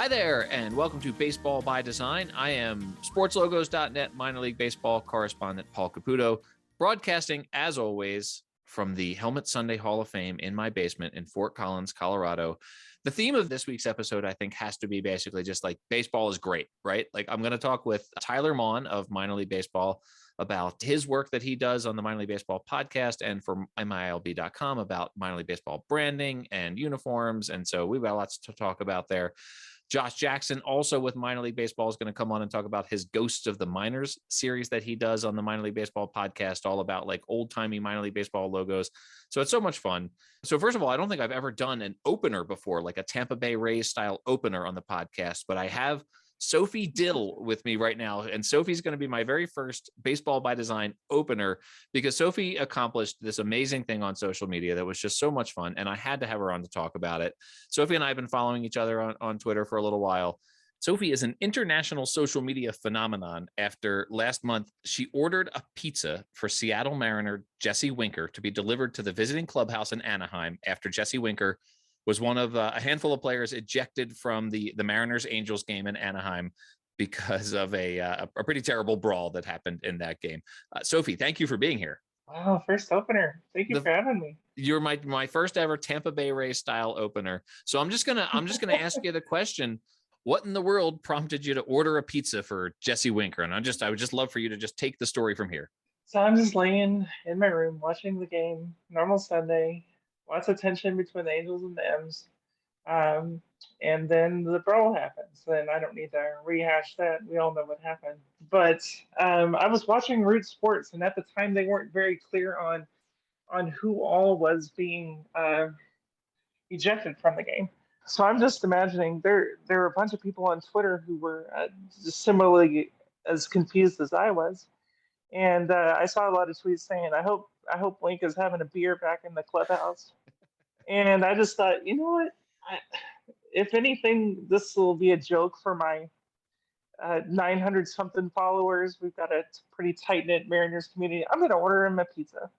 Hi there, and welcome to Baseball by Design. I am sportslogos.net minor league baseball correspondent Paul Caputo, broadcasting, as always, from the Helmet Sunday Hall of Fame in my basement in Fort Collins, Colorado. The theme of this week's episode, I think, has to be basically just like baseball is great, right? Like I'm going to talk with Tyler Maun of Minor League Baseball about his work that he does on the Minor League Baseball podcast and for MiLB.com about minor league baseball branding and uniforms. And so we've got lots to talk about there. Josh Jackson, also with Minor League Baseball, is going to come on and talk about his Ghosts of the Minors series that he does on the Minor League Baseball podcast, all about like old-timey minor league baseball logos. So it's so much fun. So first of all, I don't think I've ever done an opener before, like a Tampa Bay Rays style opener on the podcast, but I have Sofie Dill with me right now. And Sofie's going to be my very first Baseball by Design opener because Sofie accomplished this amazing thing on social media that was just so much fun. And I had to have her on to talk about it. Sofie and I have been following each other on Twitter for a little while. Sofie is an international social media phenomenon after last month she ordered a pizza for Seattle Mariner Jesse Winker to be delivered to the visiting clubhouse in Anaheim after Jesse Winker was one of a handful of players ejected from the Mariners-Angels game in Anaheim because of a pretty terrible brawl that happened in that game. Sofie, thank you for being here. Wow, first opener. Thank you for having me. You're my first ever Tampa Bay Rays style opener. So I'm just gonna ask you the question: what in the world prompted you to order a pizza for Jesse Winker? And I would just love for you to just take the story from here. So I'm just laying in my room watching the game, normal Sunday, lots of tension between the Angels and the M's. Um, and then the brawl happens. And I don't need to rehash that. We all know what happened. But I was watching Root Sports, and at the time they weren't very clear on who all was being ejected from the game. So I'm just imagining there were a bunch of people on Twitter who were just similarly as confused as I was, and I saw a lot of tweets saying, "I hope Link is having a beer back in the clubhouse," and I just thought, you know what, if anything, this will be a joke for my 900 something followers. We've got a pretty tight knit Mariners community. I'm going to order him a pizza.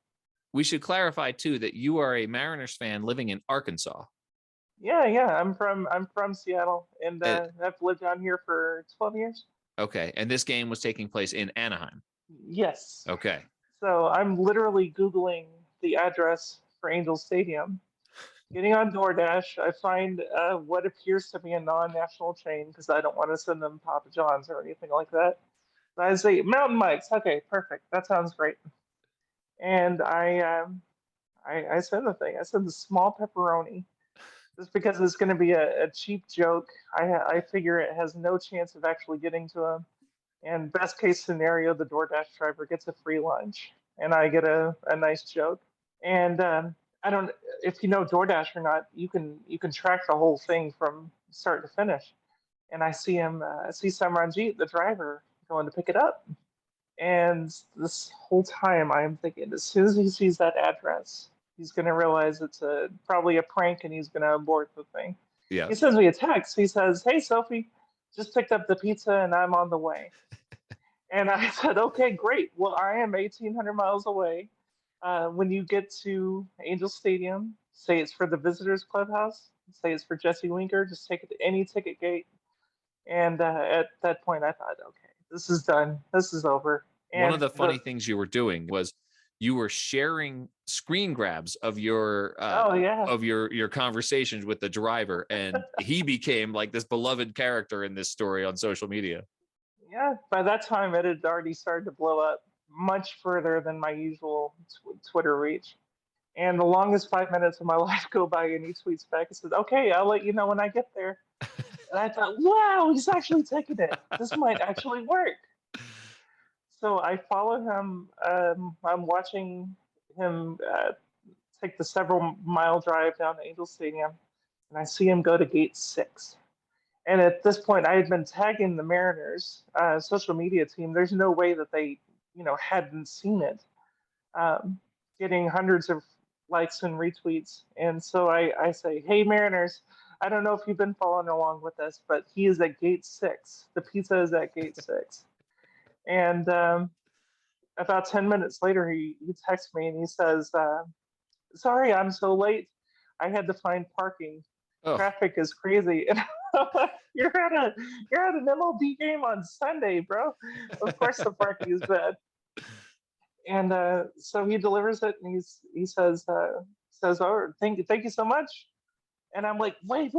We should clarify too that you are a Mariners fan living in Arkansas. Yeah. I'm from Seattle, and I've lived down here for 12 years. Okay, and this game was taking place in Anaheim. Yes. Okay. So I'm literally Googling the address for Angel Stadium. Getting on DoorDash, I find what appears to be a non-national chain because I don't want to send them Papa John's or anything like that. So I say Mountain Mike's. Okay, perfect. That sounds great. And I send the thing. I send the small pepperoni just because it's going to be a cheap joke. I figure it has no chance of actually getting to him. And best case scenario, the DoorDash driver gets a free lunch, and I get a nice joke. And I don't, if you know DoorDash or not, you can track the whole thing from start to finish. And I see Samranjit, the driver, going to pick it up. And this whole time, I am thinking, as soon as he sees that address, he's going to realize it's probably a prank, and he's going to abort the thing. Yeah. He sends me a text. He says, "Hey, Sofie, just picked up the pizza and I'm on the way." And I said, "Okay, great. Well, I am 1,800 miles away. When you get to Angel Stadium, say it's for the visitors clubhouse, say it's for Jesse Winker, just take it to any ticket gate." And at that point, I thought, okay, this is done. This is over. And one of the funny things you were doing was you were sharing screen grabs of your conversations with the driver, and he became like this beloved character in this story on social media. Yeah, by that time it had already started to blow up much further than my usual Twitter reach. And the longest 5 minutes of my life go by, and he tweets back and says, "Okay, I'll let you know when I get there." And I thought, wow, he's actually taking it. This might actually work. So I follow him. I'm watching him take the several mile drive down to Angel Stadium, and I see him go to gate 6. And at this point, I had been tagging the Mariners social media team. There's no way that they, hadn't seen it. Getting hundreds of likes and retweets. And so I say, "Hey, Mariners, I don't know if you've been following along with us, but he is at gate 6. The pizza is at gate 6. And about 10 minutes later, he texts me and he says, "Sorry, I'm so late. I had to find parking. Traffic is crazy." And You're at an MLB game on Sunday, bro. Of course the parking is bad. And so he delivers it, and he says, "Oh, thank you so much." And I'm like, wait.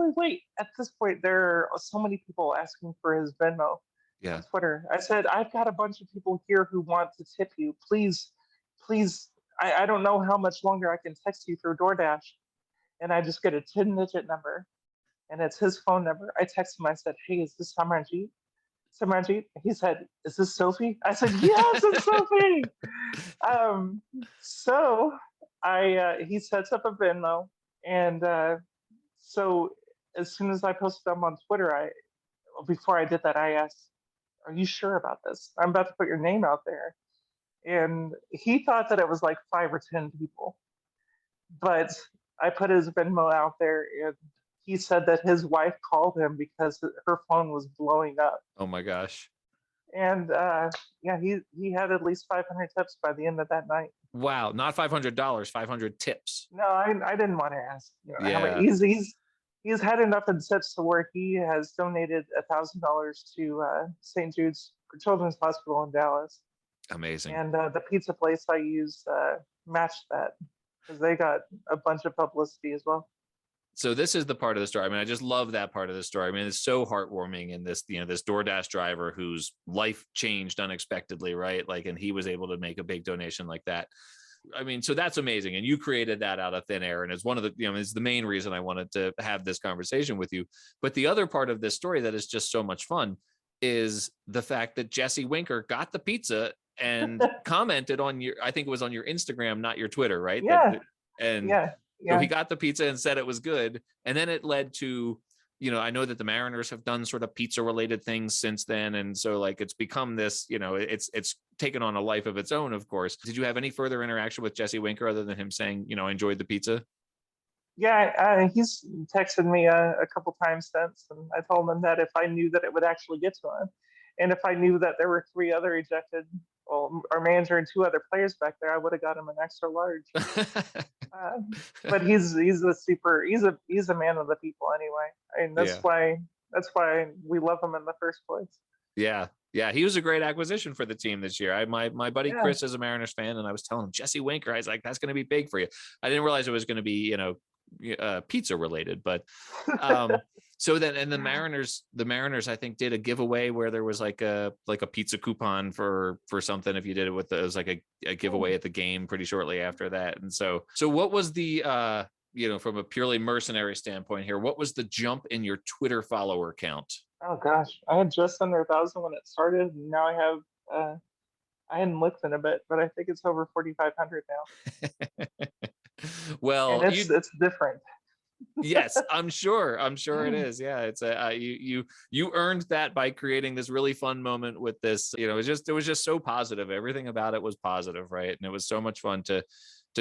At this point, there are so many people asking for his Venmo Yeah. on Twitter. I said, I've got a bunch of people here who want to tip you. Please. I don't know how much longer I can text you through DoorDash. And I just get a 10-digit number, and it's his phone number. I text him. I said, hey, is this Samranjit? Samranjit? He said, is this Sophie? I said, yes, it's Sophie. Um, so he sets up a Venmo, and so as soon as I posted them on Twitter, I before I did that, I asked, "Are you sure about this? I'm about to put your name out there." And he thought that it was like 5 or 10 people, but I put his Venmo out there, and he said that his wife called him because her phone was blowing up. Oh my gosh. And yeah, he had at least 500 tips by the end of that night. Wow. Not $500, 500 tips. No, I didn't want to ask. How Yeah. many, he's had enough in tips to where he has donated $1,000 to St. Jude's Children's Hospital in Dallas, Amazing. and the pizza place I used matched that because they got a bunch of publicity as well. So this is the part of the story. I mean, I just love that part of the story. I mean, it's so heartwarming. And this, this DoorDash driver whose life changed unexpectedly, right? Like, and he was able to make a big donation like that. I mean, so that's amazing. And you created that out of thin air. And it's one of the, it's the main reason I wanted to have this conversation with you. But the other part of this story that is just so much fun is the fact that Jesse Winker got the pizza and commented on I think it was on your Instagram, not your Twitter, right? Yeah. Yeah. So he got the pizza and said it was good. And then it led to, I know that the Mariners have done sort of pizza related things since then. And so like, it's become this, it's taken on a life of its own, of course. Did you have any further interaction with Jesse Winker other than him saying, I enjoyed the pizza? Yeah, he's texted me a couple times since, and I told him that if I knew that it would actually get to him, and if I knew that there were 3 other ejected, well, our manager and 2 other players back there, I would have got him an extra large. But he's a man of the people anyway. I mean, that's why we love him in the first place. Yeah. He was a great acquisition for the team this year. My buddy Chris is a Mariners fan, and I was telling him Jesse Winker. I was like, that's going to be big for you. I didn't realize it was going to be pizza related, but so then, and the Mariners I think did a giveaway where there was like a pizza coupon for something if you did it with it was like a giveaway at the game pretty shortly after that. And so what was the from a purely mercenary standpoint here, what was the jump in your Twitter follower count? Oh gosh, I had just under 1,000 when it started, and now I have I hadn't looked in a bit, but I think it's over 4,500 now. Well, and it's different. Yes, I'm sure it is. Yeah, it's you earned that by creating this really fun moment with this. It was just so positive. Everything about it was positive, right? And it was so much fun to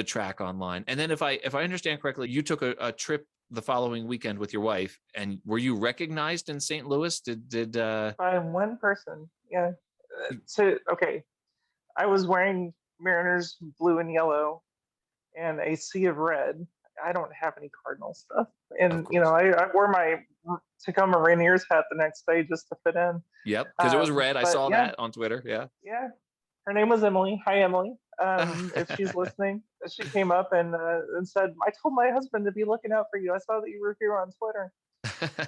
track online. And then if I understand correctly, you took a trip the following weekend with your wife, and were you recognized in St. Louis? Did by one person? Yeah. Okay, I was wearing Mariners blue and yellow and a sea of red. I don't have any Cardinal stuff, and I wore my Tacoma Rainiers hat the next day just to fit in. Yep, because it was red. I saw that on Twitter. Yeah. Her name was Emily. Hi, Emily. If she's listening, she came up and said, "I told my husband to be looking out for you. I saw that you were here on Twitter."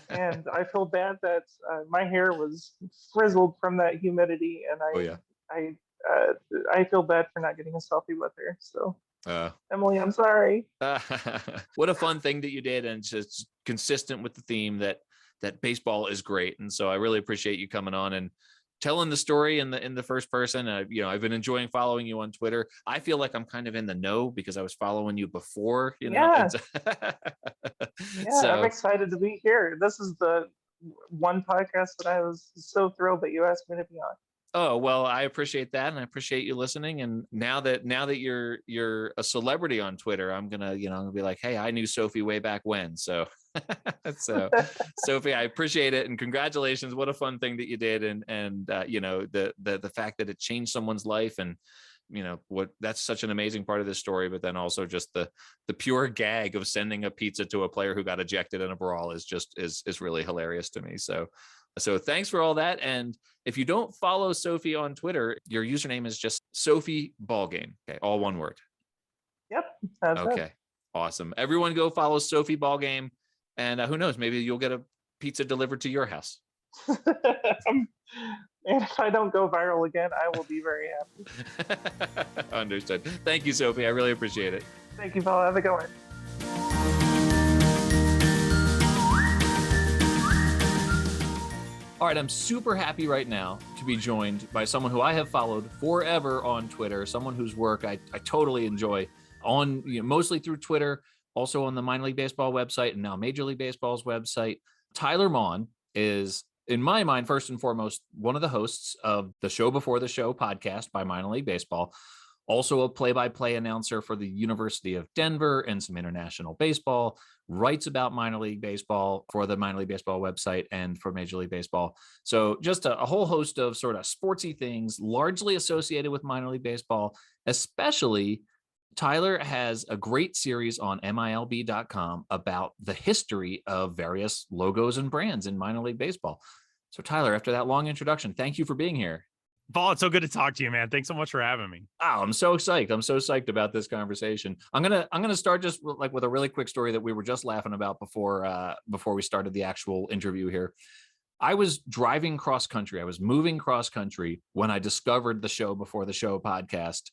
And I feel bad that my hair was frizzled from that humidity, and I feel bad for not getting a selfie with her. So. Emily, I'm sorry. What a fun thing that you did, and just consistent with the theme that baseball is great. And so I really appreciate you coming on and telling the story in the first person. I've been enjoying following you on Twitter. I feel like I'm kind of in the know because I was following you before. Yeah. So, I'm excited to be here. This is the one podcast that I was so thrilled that you asked me to be on. Oh, well, I appreciate that. And I appreciate you listening. And now that you're a celebrity on Twitter, I'm going to be like, hey, I knew Sophie way back when. So, Sophie, I appreciate it. And congratulations. What a fun thing that you did. And the fact that it changed someone's life and that's such an amazing part of this story. But then also just the pure gag of sending a pizza to a player who got ejected in a brawl is really hilarious to me. So thanks for all that. And if you don't follow Sofie on Twitter, your username is just Sofie Ballgame. Okay, all one word. Yep. That's okay. It. Awesome. Everyone go follow Sofie Ballgame, and who knows, maybe you'll get a pizza delivered to your house. And if I don't go viral again, I will be very happy. Understood. Thank you, Sofie. I really appreciate it. Thank you, Paul. Have a good one. All right, I'm super happy right now to be joined by someone who I have followed forever on Twitter, someone whose work I totally enjoy on, mostly through Twitter, also on the minor league baseball website and now Major League Baseball's website. Tyler Maun is, in my mind, first and foremost, one of the hosts of the Show Before the Show podcast by Minor League Baseball, also a play-by-play announcer for the University of Denver and some international baseball, writes about minor league baseball for the minor league baseball website and for Major League Baseball. So just a whole host of sort of sportsy things largely associated with minor league baseball. Especially Tyler has a great series on MiLB.com about the history of various logos and brands in minor league baseball. So Tyler, after that long introduction, thank you for being here. Paul, it's so good to talk to you, man. Thanks so much for having me. Oh, I'm so psyched. I'm so psyched about this conversation. I'm gonna start just with a really quick story that we were just laughing about before we started the actual interview here. I was driving cross country. I was moving cross country when I discovered the Show Before the Show podcast.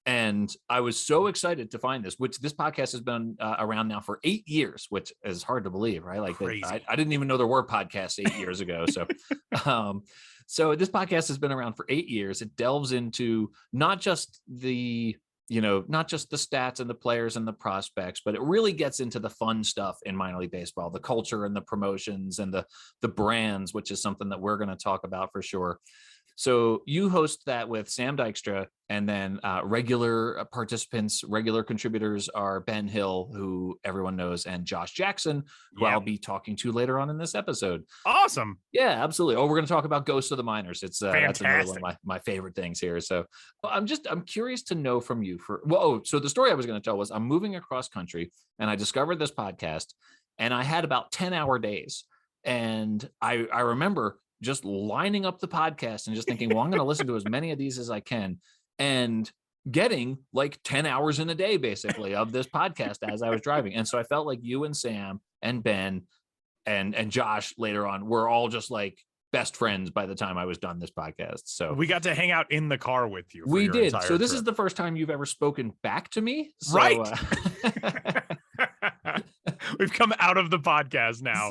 And I was so excited to find this podcast has been around now for 8 years, which is hard to believe, right? Like I didn't even know there were podcasts 8 years ago. So, so this podcast has been around for 8 years. It delves into not just the stats and the players and the prospects, but it really gets into the fun stuff in minor league baseball, the culture and the promotions and the brands, which is something that we're going to talk about for sure. So you host that with Sam Dykstra, and then regular participants, regular contributors are Ben Hill, who everyone knows, and Josh Jackson, who I'll be talking to later on in this episode. Awesome. Yeah, absolutely. Oh, we're going to talk about Ghosts of the Minors. It's that's another one of my favorite things here. So I'm curious to know from you so the story I was going to tell was I'm moving across country and I discovered this podcast and I had about 10-hour days. And I remember just lining up the podcast and just thinking, well, I'm going to listen to as many of these as I can, and getting like 10 hours in a day, basically, of this podcast as I was driving. And so I felt like you and Sam and Ben and Josh later on were all just like best friends by the time I was done this podcast. So we got to hang out in the car with you. We did. So this is the first time you've ever spoken back to me. So, right. We've come out of the podcast now.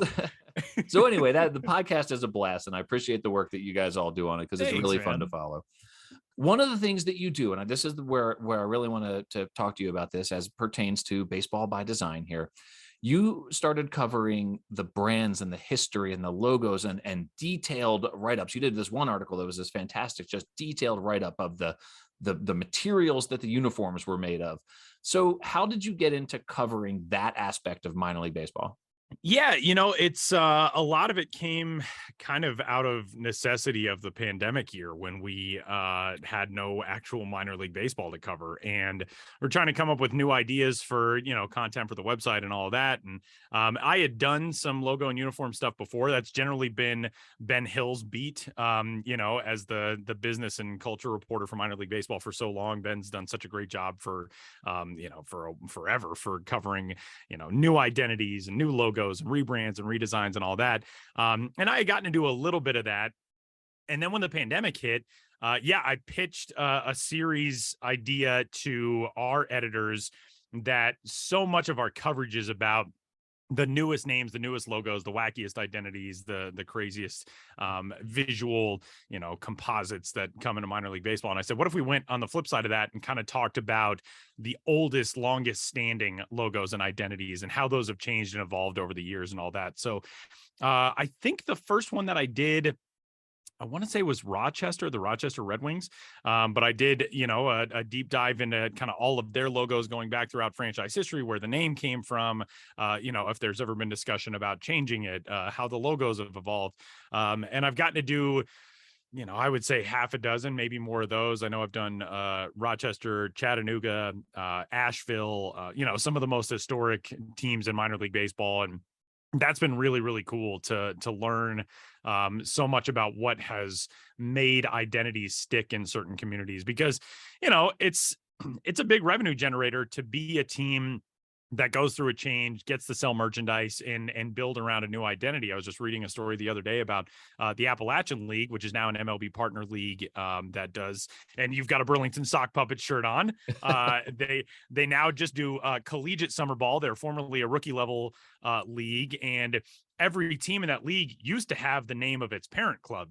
So anyway, the podcast is a blast, and I appreciate the work that you guys all do on it because it's really fun to follow. One of the things that you do, and this is where I really want to talk to you about this as pertains to Baseball by Design here. You started covering the brands and the history and the logos and detailed write-ups. You did this one article that was this fantastic, just detailed write-up of the materials that the uniforms were made of. So how did you get into covering that aspect of minor league baseball? Yeah, it's a lot of it came kind of out of necessity of the pandemic year when we had no actual minor league baseball to cover, and we're trying to come up with new ideas for content for the website and all of that. And I had done some logo and uniform stuff before. That's generally been Ben Hill's beat, as the business and culture reporter for minor league baseball for so long. Ben's done such a great job for forever for covering new identities and new logos and rebrands and redesigns and all that. And I had gotten to do a little bit of that. And then when the pandemic hit, I pitched a series idea to our editors that so much of our coverage is about the newest names, the newest logos, the wackiest identities, the craziest visual, composites that come into minor league baseball. And I said, what if we went on the flip side of that and kind of talked about the oldest, longest standing logos and identities and how those have changed and evolved over the years and all that. So I think the first one that I did, I want to say was the Rochester Red Wings. But I did, a deep dive into kind of all of their logos going back throughout franchise history, where the name came from, if there's ever been discussion about changing it, how the logos have evolved. And I've gotten to do I would say half a dozen, maybe more of those. I know I've done Rochester, Chattanooga, Asheville, some of the most historic teams in minor league baseball. And that's been really, really cool to learn so much about what has made identities stick in certain communities, because, it's a big revenue generator to be a team that goes through a change, gets to sell merchandise and build around a new identity. I was just reading a story the other day about the Appalachian League, which is now an MLB partner league that does, and you've got a Burlington sock puppet shirt on. They now just do collegiate summer ball. They're formerly a rookie level league, and every team in that league used to have the name of its parent club.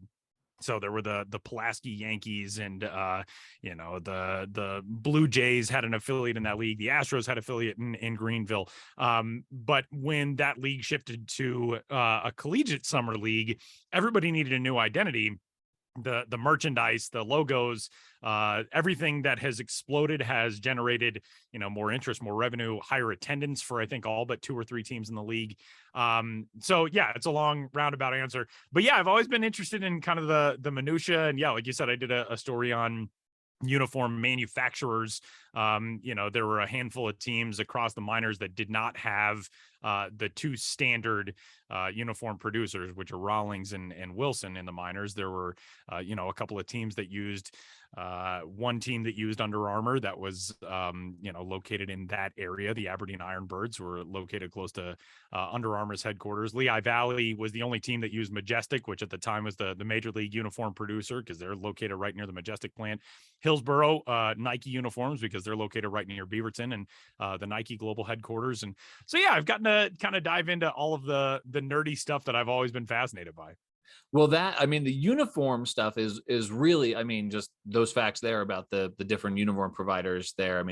So there were the Pulaski Yankees, and the Blue Jays had an affiliate in that league. The Astros had affiliate in Greenville. But when that league shifted to a collegiate summer league, everybody needed a new identity. The merchandise, the logos, everything that has exploded has generated, more interest, more revenue, higher attendance for, I think, all but 2 or 3 teams in the league. So yeah, it's a long roundabout answer, but yeah, I've always been interested in kind of the minutia. And yeah, like you said, I did a story on uniform manufacturers. There were a handful of teams across the minors that did not have the 2 standard uniform producers, which are Rawlings and Wilson in the minors. There were, a couple of teams that used one team that used Under Armour that was, located in that area. The Aberdeen Ironbirds were located close to Under Armour's headquarters. Lehigh Valley was the only team that used Majestic, which at the time was the major league uniform producer, because they're located right near the Majestic plant. Hillsboro, Nike uniforms, because they're located right near Beaverton and the Nike global headquarters. And so, yeah, I've gotten to kind of dive into all of the nerdy stuff that I've always been fascinated by. Well, the uniform stuff is really, just those facts there about the different uniform providers there.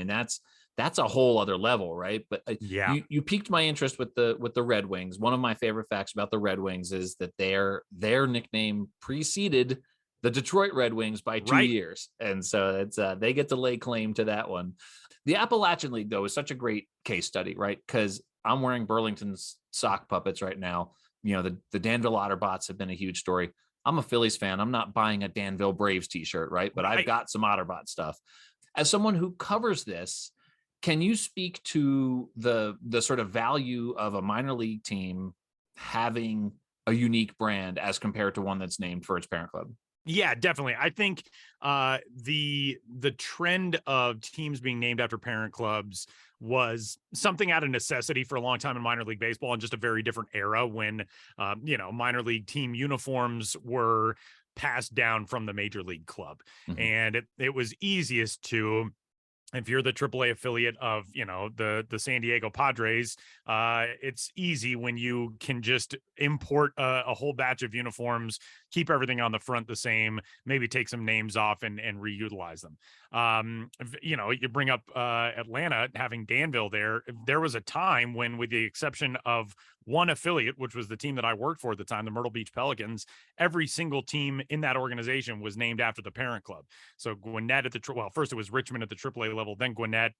That's a whole other level, right? But yeah, you piqued my interest with the Red Wings. One of my favorite facts about the Red Wings is that their nickname preceded the Detroit Red Wings by 2 years, and so it's they get to lay claim to that one. The Appalachian League, though, is such a great case study, right? Because I'm wearing Burlington's sock puppets right now. The Danville Otterbots have been a huge story. I'm a Phillies fan. I'm not buying a Danville Braves t-shirt, right? But I've got some Otterbot stuff. As someone who covers this, can you speak to the sort of value of a minor league team having a unique brand as compared to one that's named for its parent club? Yeah, definitely. I think the trend of teams being named after parent clubs was something out of necessity for a long time in minor league baseball, and just a very different era when, minor league team uniforms were passed down from the major league club. Mm-hmm. And it was easiest to, if you're the AAA affiliate of, the San Diego Padres, it's easy when you can just import a whole batch of uniforms, keep everything on the front the same, maybe take some names off and reutilize them. You bring up Atlanta having Danville there. There was a time when, with the exception of one affiliate, which was the team that I worked for at the time, the Myrtle Beach Pelicans, every single team in that organization was named after the parent club. So Gwinnett first it was Richmond at the AAA level, then Gwinnett,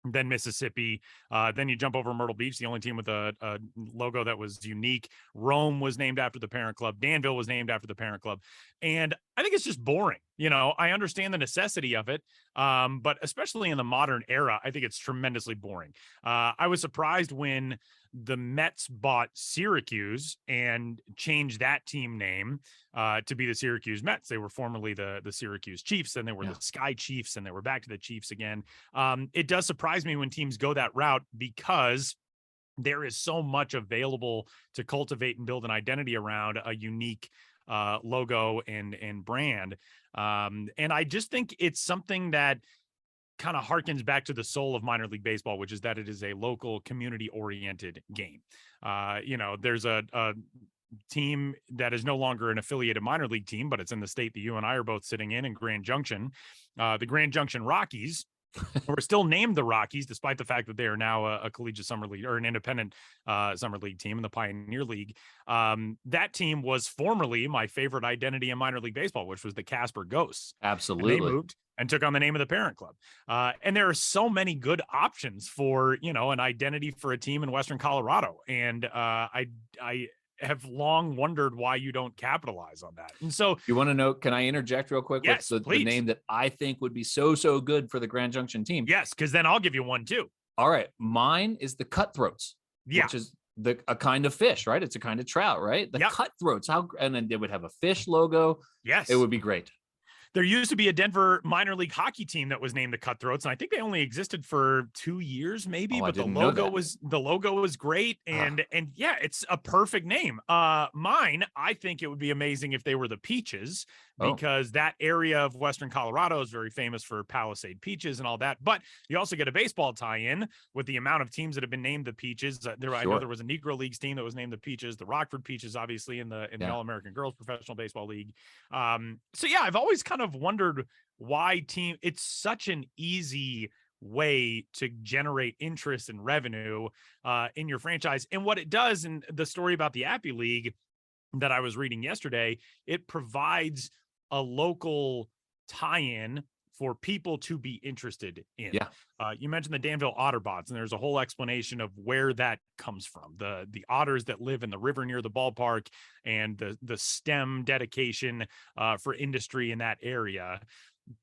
then Mississippi, then you jump over Myrtle Beach, the only team with a logo that was unique. Rome was named after the parent club. Danville was named after the parent club. And I think it's just boring. I understand the necessity of it, but especially in the modern era, I think it's tremendously boring. I was surprised when the Mets bought Syracuse and changed that team name to be the Syracuse Mets. They were formerly the Syracuse Chiefs, and they were the Sky Chiefs, and they were back to the Chiefs again. It does surprise me when teams go that route, because there is so much available to cultivate and build an identity around a unique logo and brand. And I just think it's something that kind of harkens back to the soul of minor league baseball, which is that it is a local, community oriented game. There's a team that is no longer an affiliated minor league team, but it's in the state that you and I are both sitting in Grand Junction. The Grand Junction Rockies were still named the Rockies, despite the fact that they are now a collegiate summer league, or an independent summer league team in the Pioneer League. That team was formerly my favorite identity in minor league baseball, which was the Casper Ghosts. Absolutely. And they moved and took on the name of the parent club. And there are so many good options for, an identity for a team in Western Colorado. And I have long wondered why you don't capitalize on that. And so, you want to know, can I interject real quick? Yes, with the name that I think would be so good for the Grand Junction team? yes, because then I'll give you one too. All right. Mine is the Cutthroats, Yeah. which is a kind of fish, right? It's a kind of trout, right? The Cutthroats. And then they would have a fish logo. Yes. It would be great. There used to be a Denver minor league hockey team that was named the Cutthroats, and I think they only existed for 2 years, maybe. But the logo was great, and yeah, it's a perfect name. Mine, I think it would be amazing if they were the Peaches, because that area of Western Colorado is very famous for Palisade peaches and all that. But you also get a baseball tie-in with the amount of teams that have been named the Peaches. I know there was a Negro Leagues team that was named the Peaches, the Rockford Peaches, obviously in the All-American Girls Professional Baseball League. So yeah, I've always kind of wondered why it's such an easy way to generate interest and revenue in your franchise. And what it does, in the story about the Appy League that I was reading yesterday, it provides a local tie-in for people to be interested in. Yeah. You mentioned the Danville Otterbots, and there's a whole explanation of where that comes from. The otters that live in the river near the ballpark, and the STEM dedication for industry in that area.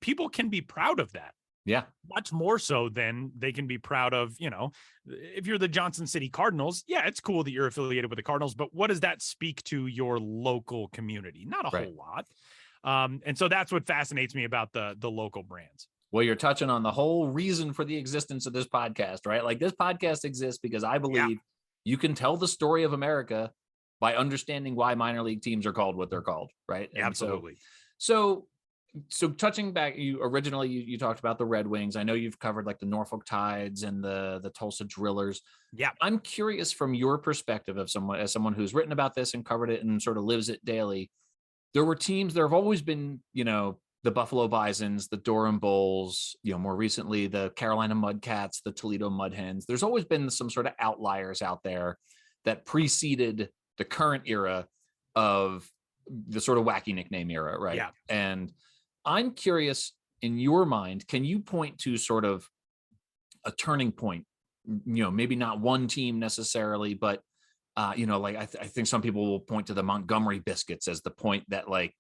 People can be proud of that. Yeah. Much more so than they can be proud of, if you're the Johnson City Cardinals, yeah, it's cool that you're affiliated with the Cardinals, but what does that speak to your local community? Not a whole lot. And so that's what fascinates me about the local brands. Well, you're touching on the whole reason for the existence of this podcast, right? Like, this podcast exists because I believe you can tell the story of America by understanding why minor league teams are called what they're called, right? And absolutely. So touching back, you talked about the Red Wings. I know you've covered like the Norfolk Tides and the Tulsa Drillers. Yeah. I'm curious from your perspective as someone who's written about this and covered it and sort of lives it daily. There have always been, the Buffalo Bisons, the Durham Bulls, more recently, the Carolina Mudcats, the Toledo Mud Hens. There's always been some sort of outliers out there that preceded the current era of the sort of wacky nickname era, right? Yeah. And I'm curious, in your mind, can you point to sort of a turning point? Maybe not one team necessarily, but I think some people will point to the Montgomery Biscuits as the point that, like,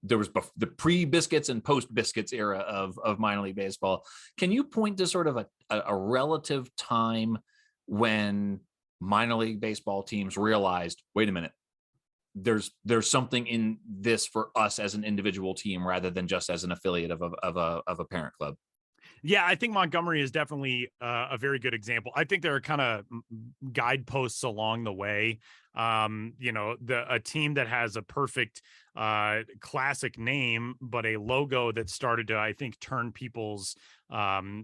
there was the pre-Biscuits and post-Biscuits era of minor league baseball. Can you point to sort of a relative time when minor league baseball teams realized, wait a minute, there's something in this for us as an individual team rather than just as an affiliate of a parent club? Yeah, I think Montgomery is definitely a very good example. I think there are kind of guideposts along the way. A team that has a perfect classic name, but a logo that started to, I think, turn people's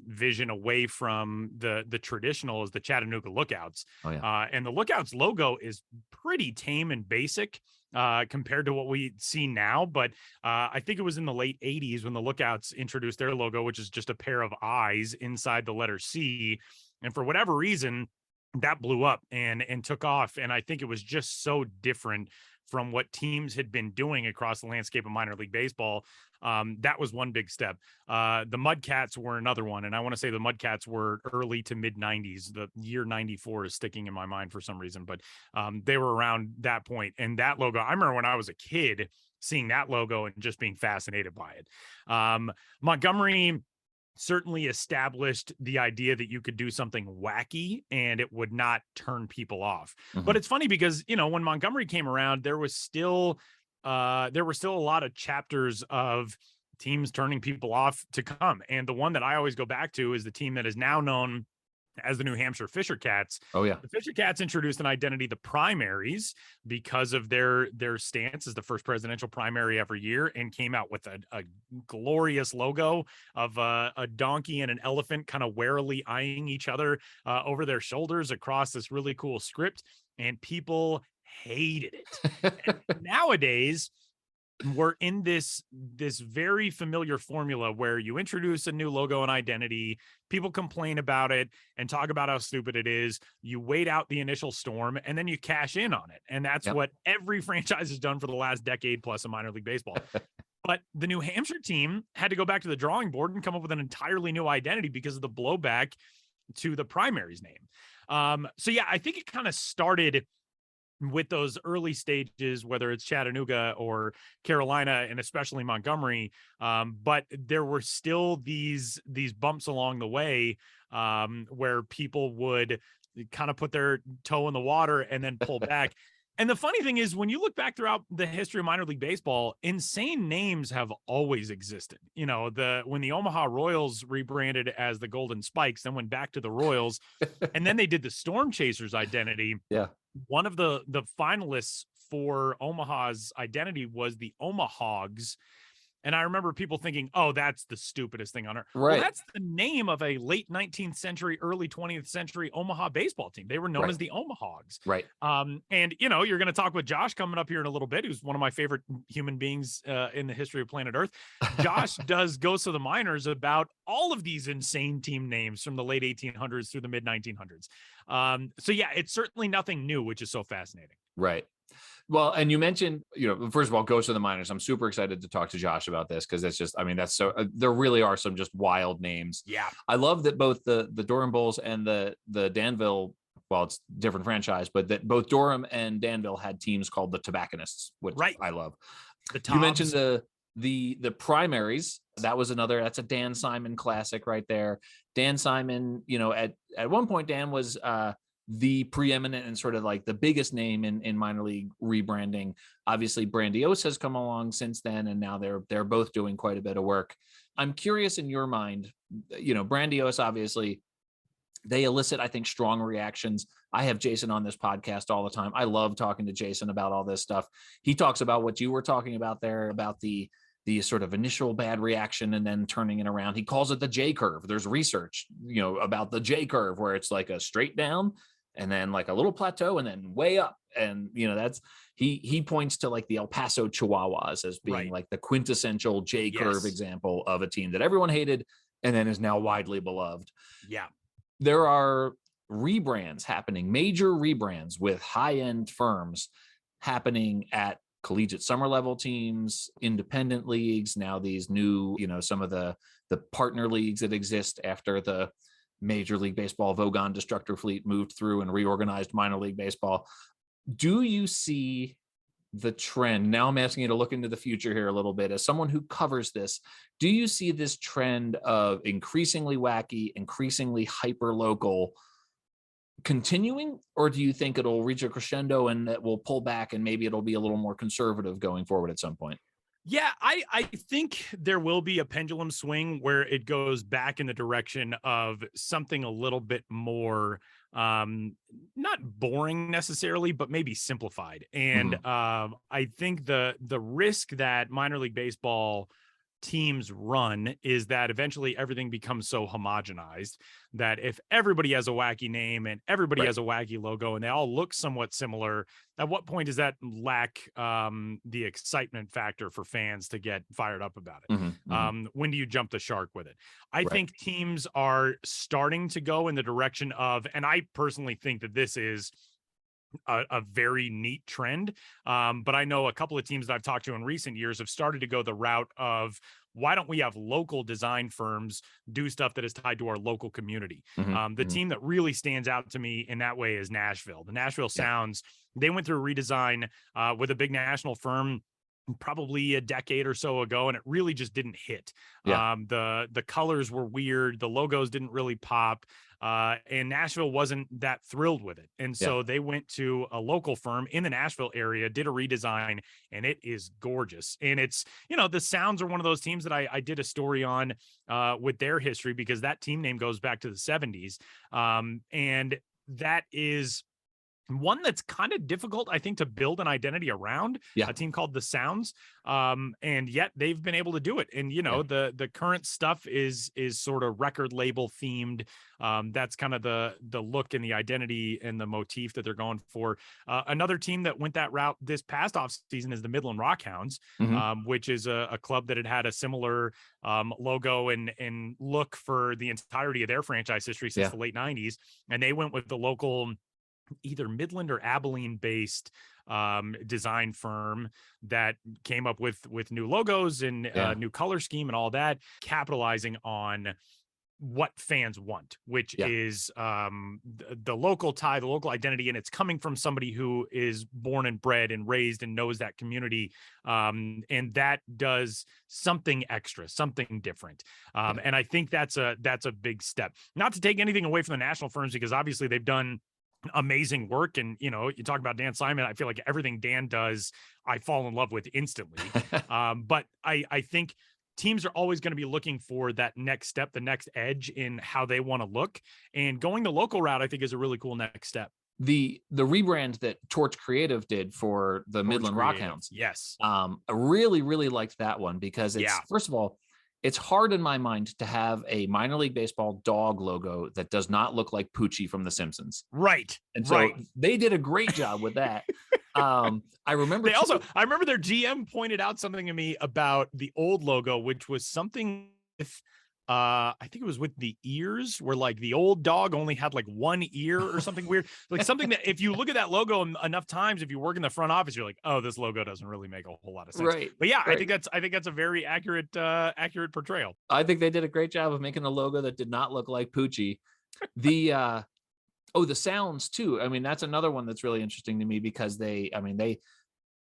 vision away from the traditional is the Chattanooga Lookouts. Oh, yeah. And the Lookouts logo is pretty tame and basic compared to what we see now. But I think it was in the late 80s when the Lookouts introduced their logo, which is just a pair of eyes inside the letter C. And for whatever reason, that blew up and took off. And I think it was just so different from what teams had been doing across the landscape of minor league baseball. That was one big step. The Mudcats were another one. And I want to say the Mudcats were early to mid 90s. The year 94 is sticking in my mind for some reason, but they were around that point. And that logo, I remember when I was a kid seeing that logo and just being fascinated by it. Montgomery certainly established the idea that you could do something wacky and it would not turn people off. Mm-hmm. But it's funny because, when Montgomery came around, there was still a lot of chapters of teams turning people off to come. And the one that I always go back to is the team that is now known as the New Hampshire Fisher Cats. Oh, yeah. The Fisher Cats introduced an identity, the primaries, because of their stance as the first presidential primary every year, and came out with a glorious logo of a donkey and an elephant kind of warily eyeing each other over their shoulders across this really cool script. And people hated it. Nowadays, we're in this very familiar formula where you introduce a new logo and identity, people complain about it and talk about how stupid it is. You wait out the initial storm and then you cash in on it. And that's what every franchise has done for the last decade plus in minor league baseball. But the New Hampshire team had to go back to the drawing board and come up with an entirely new identity because of the blowback to the primaries name. So yeah, I think it kind of started with those early stages, whether it's Chattanooga or Carolina, and especially Montgomery. But there were still these bumps along the way where people would kind of put their toe in the water and then pull back. And the funny thing is, when you look back throughout the history of minor league baseball, insane names have always existed. You know, when the Omaha Royals rebranded as the Golden Spikes, then went back to the Royals, and then they did the Storm Chasers identity. Yeah. One of the finalists for Omaha's identity was the Omahogs. And I remember people thinking, oh, that's the stupidest thing on earth. Right. Well, that's the name of a late 19th century, early 20th century Omaha baseball team. They were known as the Omahogs. Right. And, you know, you're going to talk with Josh coming up here in a little bit, who's one of my favorite human beings in the history of planet Earth. Josh does Ghosts of the Minors about all of these insane team names from the late 1800s through the mid 1900s. So, yeah, it's certainly nothing new, which is so fascinating. Right. Well, and you mentioned, you know, first of all, Ghosts of the Minors. I'm super excited to talk to Josh about this because it's just, I mean, that's so, there really are some just wild names. Yeah. I love that both the Durham Bulls and the Danville, well, it's different franchise, but that both Durham and Danville had teams called the Tobacconists, which I love. You mentioned the primaries. That was that's a Dan Simon classic right there. Dan Simon, you know, at one point, Dan was, the preeminent and sort of like the biggest name in minor league rebranding. Obviously Brandiose has come along since then, and now they're both doing quite a bit of work. I'm curious, in your mind, you know, Brandiose, obviously they elicit, I think, strong reactions. I have Jason on this podcast all the time. I love talking to Jason about all this stuff. He talks about what you were talking about there, about the sort of initial bad reaction and then turning it around. He calls it the J curve. There's research, you know, about the J curve where it's like a straight down and then like a little plateau and then way up. And, you know, that's, he points to like the El Paso Chihuahuas as being like the quintessential J curve example of a team that everyone hated and then is now widely beloved. Yeah. There are rebrands happening, major rebrands with high-end firms happening at collegiate summer level teams, independent leagues, now these new, you know, some of the partner leagues that exist after the Major League Baseball Vogon Destructor Fleet moved through and reorganized minor league baseball. Do you see the trend? Now I'm asking you to look into the future here a little bit. As someone who covers this, do you see this trend of increasingly wacky, increasingly hyper local continuing, or do you think it'll reach a crescendo and it will pull back and maybe it'll be a little more conservative going forward at some point? Yeah, I think there will be a pendulum swing where it goes back in the direction of something a little bit more, not boring necessarily, but maybe simplified. And I think the risk that minor league baseball teams run is that eventually everything becomes so homogenized that if everybody has a wacky name and everybody has a wacky logo and they all look somewhat similar, at what point does that lack the excitement factor for fans to get fired up about it? When do you jump the shark with it? I think teams are starting to go in the direction of, and I personally think that this is a very neat trend. But I know a couple of teams that I've talked to in recent years have started to go the route of, why don't we have local design firms do stuff that is tied to our local community? The team that really stands out to me in that way is Nashville. The Nashville Sounds, they went through a redesign with a big national firm probably a decade or so ago, and it really just didn't hit. The colors were weird, the logos didn't really pop, and Nashville wasn't that thrilled with it. And so they went to a local firm in the Nashville area, did a redesign, and it is gorgeous. And it's, you know, the Sounds are one of those teams that I did a story on with their history, because that team name goes back to the 70s. And that is one that's kind of difficult, I think, to build an identity around, a team called the Sounds. And yet they've been able to do it. And, you know, the current stuff is sort of record label themed. That's kind of the look and the identity and the motif that they're going for. Another team that went that route this past off season is the Midland Rockhounds, which is a club that had a similar logo and look for the entirety of their franchise history since the late 90s. And they went with the local, either Midland or Abilene based design firm that came up with new logos and new color scheme and all that, capitalizing on what fans want, which is the local tie, the local identity, and it's coming from somebody who is born and bred and raised and knows that community, and that does something extra, something different, and I think that's a big step. Not to take anything away from the national firms, because obviously they've done amazing work, and you talk about Dan Simon, I feel like everything Dan does I fall in love with instantly. But I think teams are always going to be looking for that next step, the next edge in how they want to look, and going the local route I think is a really cool next step. The rebrand that Torch Creative did for the Midland Rockhounds, yes, I really liked that one, because it's first of all, it's hard in my mind to have a minor league baseball dog logo that does not look like Poochie from The Simpsons. Right. And so they did a great job with that. I remember I remember their GM pointed out something to me about the old logo, which was something with, I think it was with the ears, where like the old dog only had like one ear or something weird, like something that if you look at that logo enough times, if you work in the front office, you're like, oh, this logo doesn't really make a whole lot of sense. Right. But I think that's a very accurate portrayal. I think they did a great job of making a logo that did not look like Poochie. The the sounds too. I mean, that's another one that's really interesting to me, because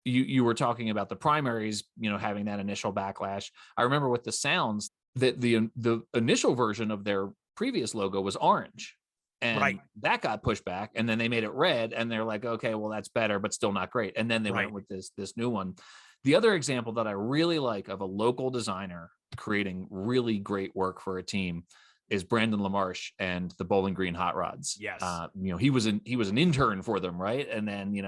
you were talking about the primaries, having that initial backlash. I remember with the sounds that the initial version of their previous logo was orange, and that got pushed back, and then they made it red, and they're like, okay, well, that's better, but still not great. And then they went with this new one. The other example that I really like of a local designer creating really great work for a team is Brandon LaMarche and the Bowling Green Hot Rods. Yes. He was an intern for them, right? And then,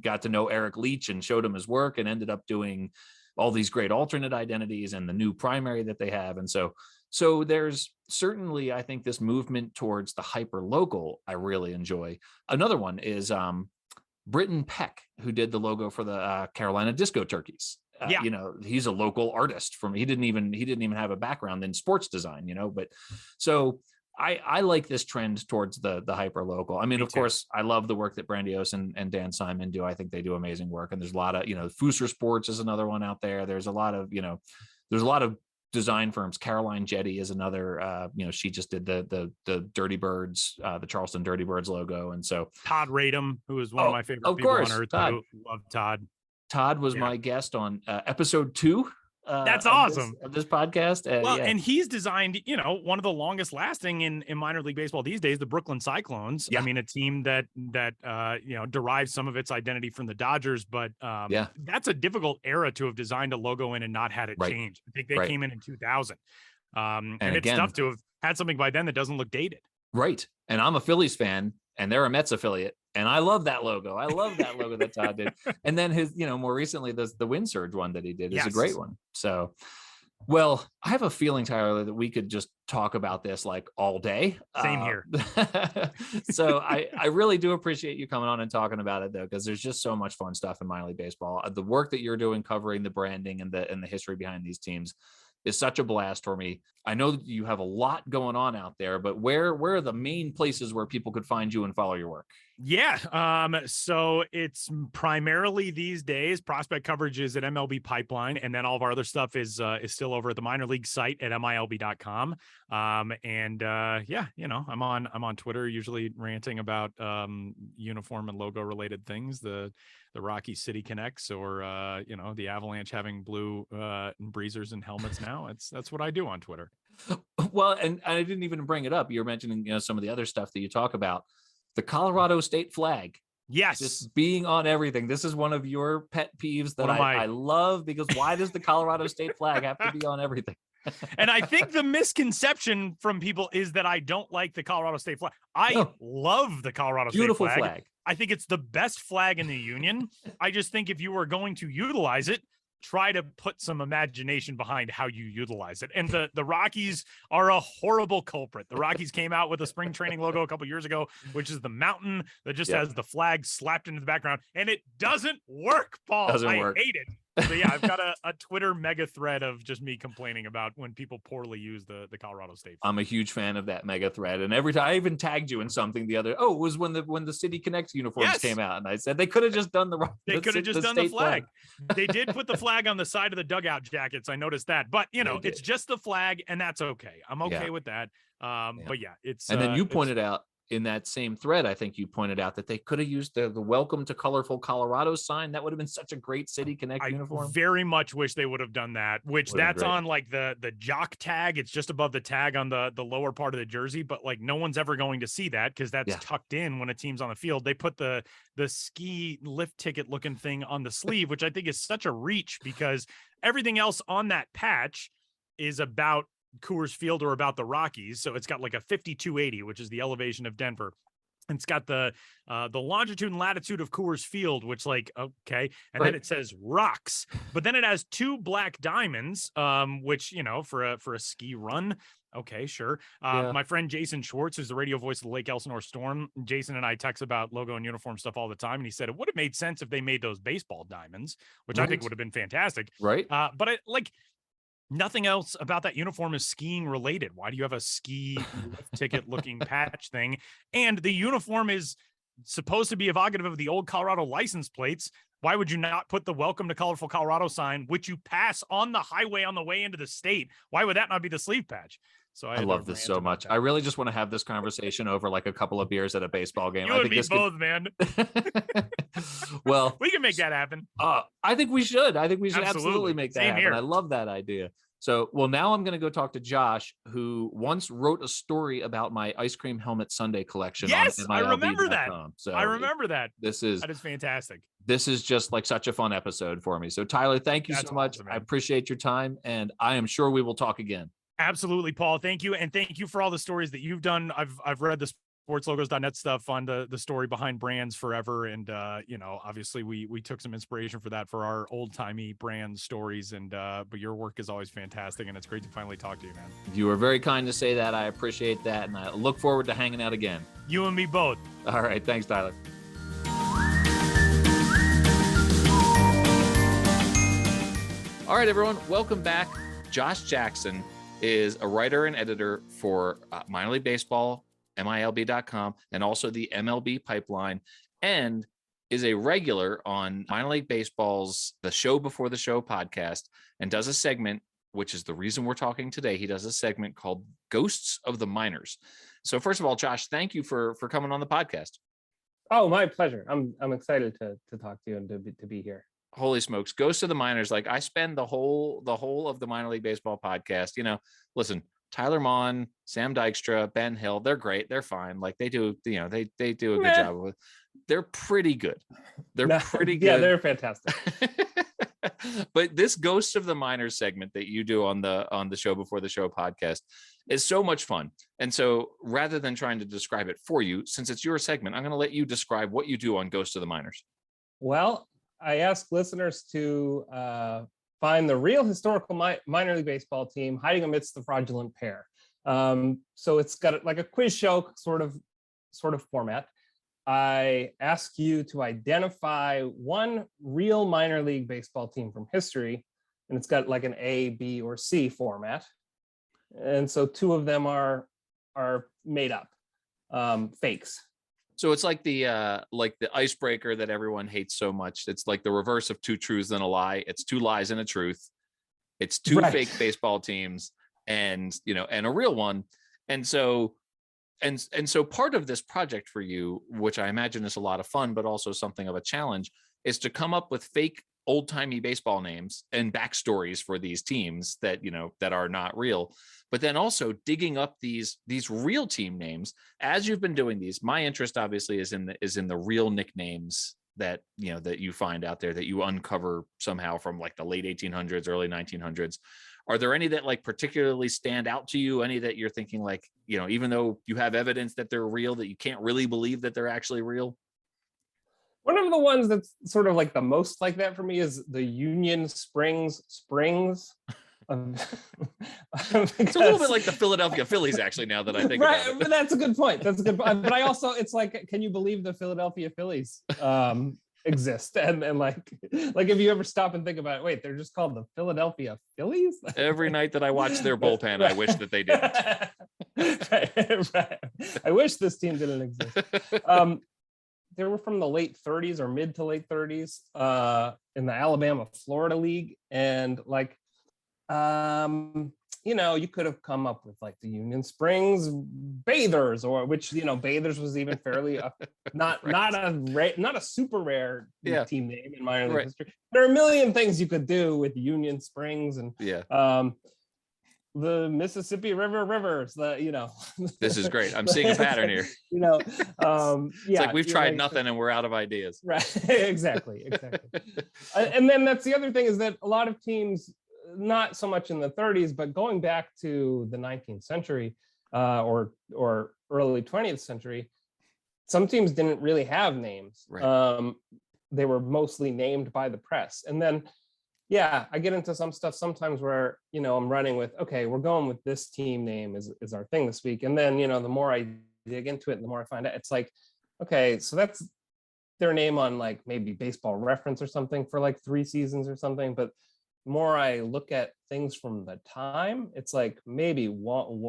got to know Eric Leach and showed him his work, and ended up doing all these great alternate identities and the new primary that they have. And so there's certainly, I think, this movement towards the hyper local I really enjoy. Another one is Britton Peck, who did the logo for the Carolina Disco Turkeys. He's a local artist he didn't even have a background in sports design, but so I like this trend towards the hyper local. I mean, of course, I love the work that Brandios and Dan Simon do. I think they do amazing work. And there's a lot of, Fusser Sports is another one out there. There's a lot of, there's a lot of design firms. Caroline Jetty is another, she just did the Dirty Birds, the Charleston Dirty Birds logo. And so Todd Radom, who is one of my favorite people on earth. Love Todd. Todd was my guest on episode 2. That's awesome. Of this podcast. And he's designed, one of the longest lasting in minor league baseball these days, the Brooklyn Cyclones. I mean, a team that derives some of its identity from the Dodgers, but that's a difficult era to have designed a logo in and not had it change. I think they came in 2000. And it's tough to have had something by then that doesn't look dated. Right. And I'm a Phillies fan, and they're a Mets affiliate. And I love that logo. I love that logo that Todd did. And then his, more recently, the Wind Surge one that he did is a great one. So, well, I have a feeling, Tyler, that we could just talk about this like all day. Same here. So I really do appreciate you coming on and talking about it, though, because there's just so much fun stuff in minor league baseball. The work that you're doing, covering the branding and the history behind these teams, is such a blast for me. I know that you have a lot going on out there, but where are the main places where people could find you and follow your work? Yeah. So it's primarily these days, prospect coverage is at MLB Pipeline, and then all of our other stuff is still over at the minor league site at MILB.com. I'm on Twitter, usually ranting about uniform and logo related things, the Rocky City Connects, or the Avalanche having blue breezers and helmets now. That's what I do on Twitter. Well, and I didn't even bring it up. You're mentioning some of the other stuff that you talk about. The Colorado state flag. Yes. Just being on everything. This is one of your pet peeves that I love, because why does the Colorado state flag have to be on everything? And I think the misconception from people is that I don't like the Colorado state flag. I love the Colorado state flag. Beautiful flag. I think it's the best flag in the union. I just think if you were going to utilize it, try to put some imagination behind how you utilize it. And the Rockies are a horrible culprit. The Rockies came out with a spring training logo a couple years ago, which is the mountain that just has the flag slapped into the background, and it doesn't work, Paul. I hate it. So yeah, I've got a Twitter mega thread of just me complaining about when people poorly use the Colorado state flag. I'm a huge fan of that mega thread, and every time I even tagged you in something the other. Oh, it was when the City Connect uniforms came out, and I said they could have just done the flag. They did put the flag on the side of the dugout jackets. I noticed that, but it's just the flag, and that's okay. I'm okay with that. But yeah, it's and then you pointed out in that same thread, I think you pointed out that they could have used the welcome to colorful Colorado sign. That would have been such a great City Connect uniform. Very much wish they would have done that, which that's on like the jock tag. It's just above the tag on the lower part of the jersey, but like no one's ever going to see that because that's tucked in when a team's on the field. They put the ski lift ticket looking thing on the sleeve, which I think is such a reach because everything else on that patch is about Coors Field or about the Rockies. So it's got like a 5280, which is the elevation of Denver. And it's got the longitude and latitude of Coors Field, which like, okay. And then it says rocks, but then it has 2 black diamonds, which, you know, for a ski run. Okay, sure. My friend Jason Schwartz, who's the radio voice of the Lake Elsinore Storm. Jason and I text about logo and uniform stuff all the time. And he said, it would have made sense if they made those baseball diamonds, which I think would have been fantastic. Right. But I like, nothing else about that uniform is skiing related. Why do you have a ski ticket looking patch thing? And the uniform is supposed to be evocative of the old Colorado license plates. Why would you not put the welcome to colorful Colorado sign, which you pass on the highway on the way into the state? Why would that not be the sleeve patch? So I love this so much. I really just want to have this conversation over like a couple of beers at a baseball game. You and me both, man. Well, we can make that happen. I think we should. I think we should absolutely make that happen. Here. I love that idea. So, well, now I'm going to go talk to Josh, who once wrote a story about my ice cream helmet Sunday collection. Yes, on I remember that. So I remember that. That is fantastic. This is just like such a fun episode for me. So, Tyler, thank you so much. Awesome, I appreciate your time, and I am sure we will talk again. Absolutely, Paul. Thank you. And thank you for all the stories that you've done. I've read the sportslogos.net stuff on the story behind brands forever. And, you know, obviously we took some inspiration for that for our old timey brand stories. And, but your work is always fantastic. And it's great to finally talk to you, man. You are very kind to say that. I appreciate that. And I look forward to hanging out again. You and me both. All right. Thanks, Tyler. All right, everyone. Welcome back. Josh Jackson is a writer and editor for Minor League Baseball, MiLB.com, and also the MLB Pipeline, and is a regular on Minor League Baseball's The Show Before the Show podcast, and does a segment, which is the reason we're talking today. He does a segment called Ghosts of the Minors. So first of all, Josh, thank you for coming on the podcast. Oh, my pleasure. I'm excited to talk to you and to be here. Holy smokes, Ghosts of the Minors. Like I spend the whole of the Minor League Baseball podcast, you know, listen, Tyler Maun, Sam Dykstra, Ben Hill, they're great. They're fine. Like they do, you know, they do a good job with it. They're pretty good. They're pretty good. Yeah, they're fantastic. But this Ghosts of the Minors segment that you do on the Show Before the Show podcast is so much fun. And so rather than trying to describe it for you, since it's your segment, I'm going to let you describe what you do on Ghosts of the Minors. Well, I ask listeners to find the real historical minor league baseball team hiding amidst the fraudulent pair. So it's got like a quiz show sort of format. I ask you to identify one real minor league baseball team from history, and it's got like an A, B, or C format. And so 2 of them are made up, fakes. So it's like the icebreaker that everyone hates so much. It's like the reverse of 2 truths and a lie. It's 2 lies and a truth. It's 2 fake baseball teams and, you know, and a real one. And so part of this project for you, which I imagine is a lot of fun, but also something of a challenge, is to come up with fake old-timey baseball names and backstories for these teams that, you know, that are not real, but then also digging up these real team names as you've been doing these. My interest obviously is in the real nicknames that, you know, that you find out there, that you uncover somehow from like the late 1800s, early 1900s. Are there any that like particularly stand out to you? Any that you're thinking like, you know, even though you have evidence that they're real, that you can't really believe that they're actually real? One of the ones that's sort of like the most like that for me is the Union Springs. It's a little bit like the Philadelphia Phillies, actually, now that I think about it. But that's a good point. But I also, it's like, can you believe the Philadelphia Phillies exist? And like if you ever stop and think about it, wait, they're just called the Philadelphia Phillies? Every night that I watch their bullpen, I wish that they didn't. Right. I wish this team didn't exist. They were from the late 30s or mid to late 30s in the Alabama Florida League. And like, you could have come up with like the Union Springs Bathers, or which, Bathers was even fairly not a super rare team name in minor league history. There are a million things you could do with Union Springs and the Mississippi River rivers. This is great. I'm seeing a pattern here. It's like we've tried nothing and we're out of ideas. Right. Exactly. And then that's the other thing, is that a lot of teams, not so much in the 30s, but going back to the 19th century or early 20th century, some teams didn't really have names. Right. They were mostly named by the press. And then, I get into some stuff sometimes where, I'm running with, okay, we're going with this team name is our thing this week. And then, the more I dig into it, the more I find out it's like, okay, so that's their name on like maybe Baseball Reference or something for like 3 seasons or something. But the more I look at things from the time, it's like maybe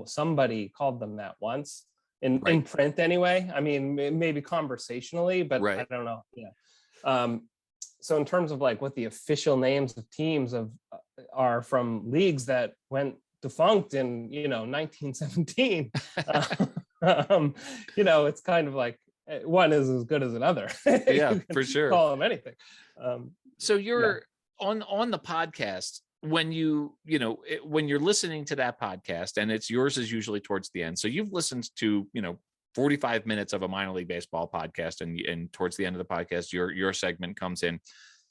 somebody called them that once in print anyway. I mean, maybe conversationally, but I don't know. So in terms of like what the official names of teams are from leagues that went defunct in 1917, it's kind of like one is as good as another. For sure. Call them anything. So you're on the podcast, when when you're listening to that podcast, and it's yours is usually towards the end. So you've listened to 45 minutes of a minor league baseball podcast, and towards the end of the podcast, your segment comes in.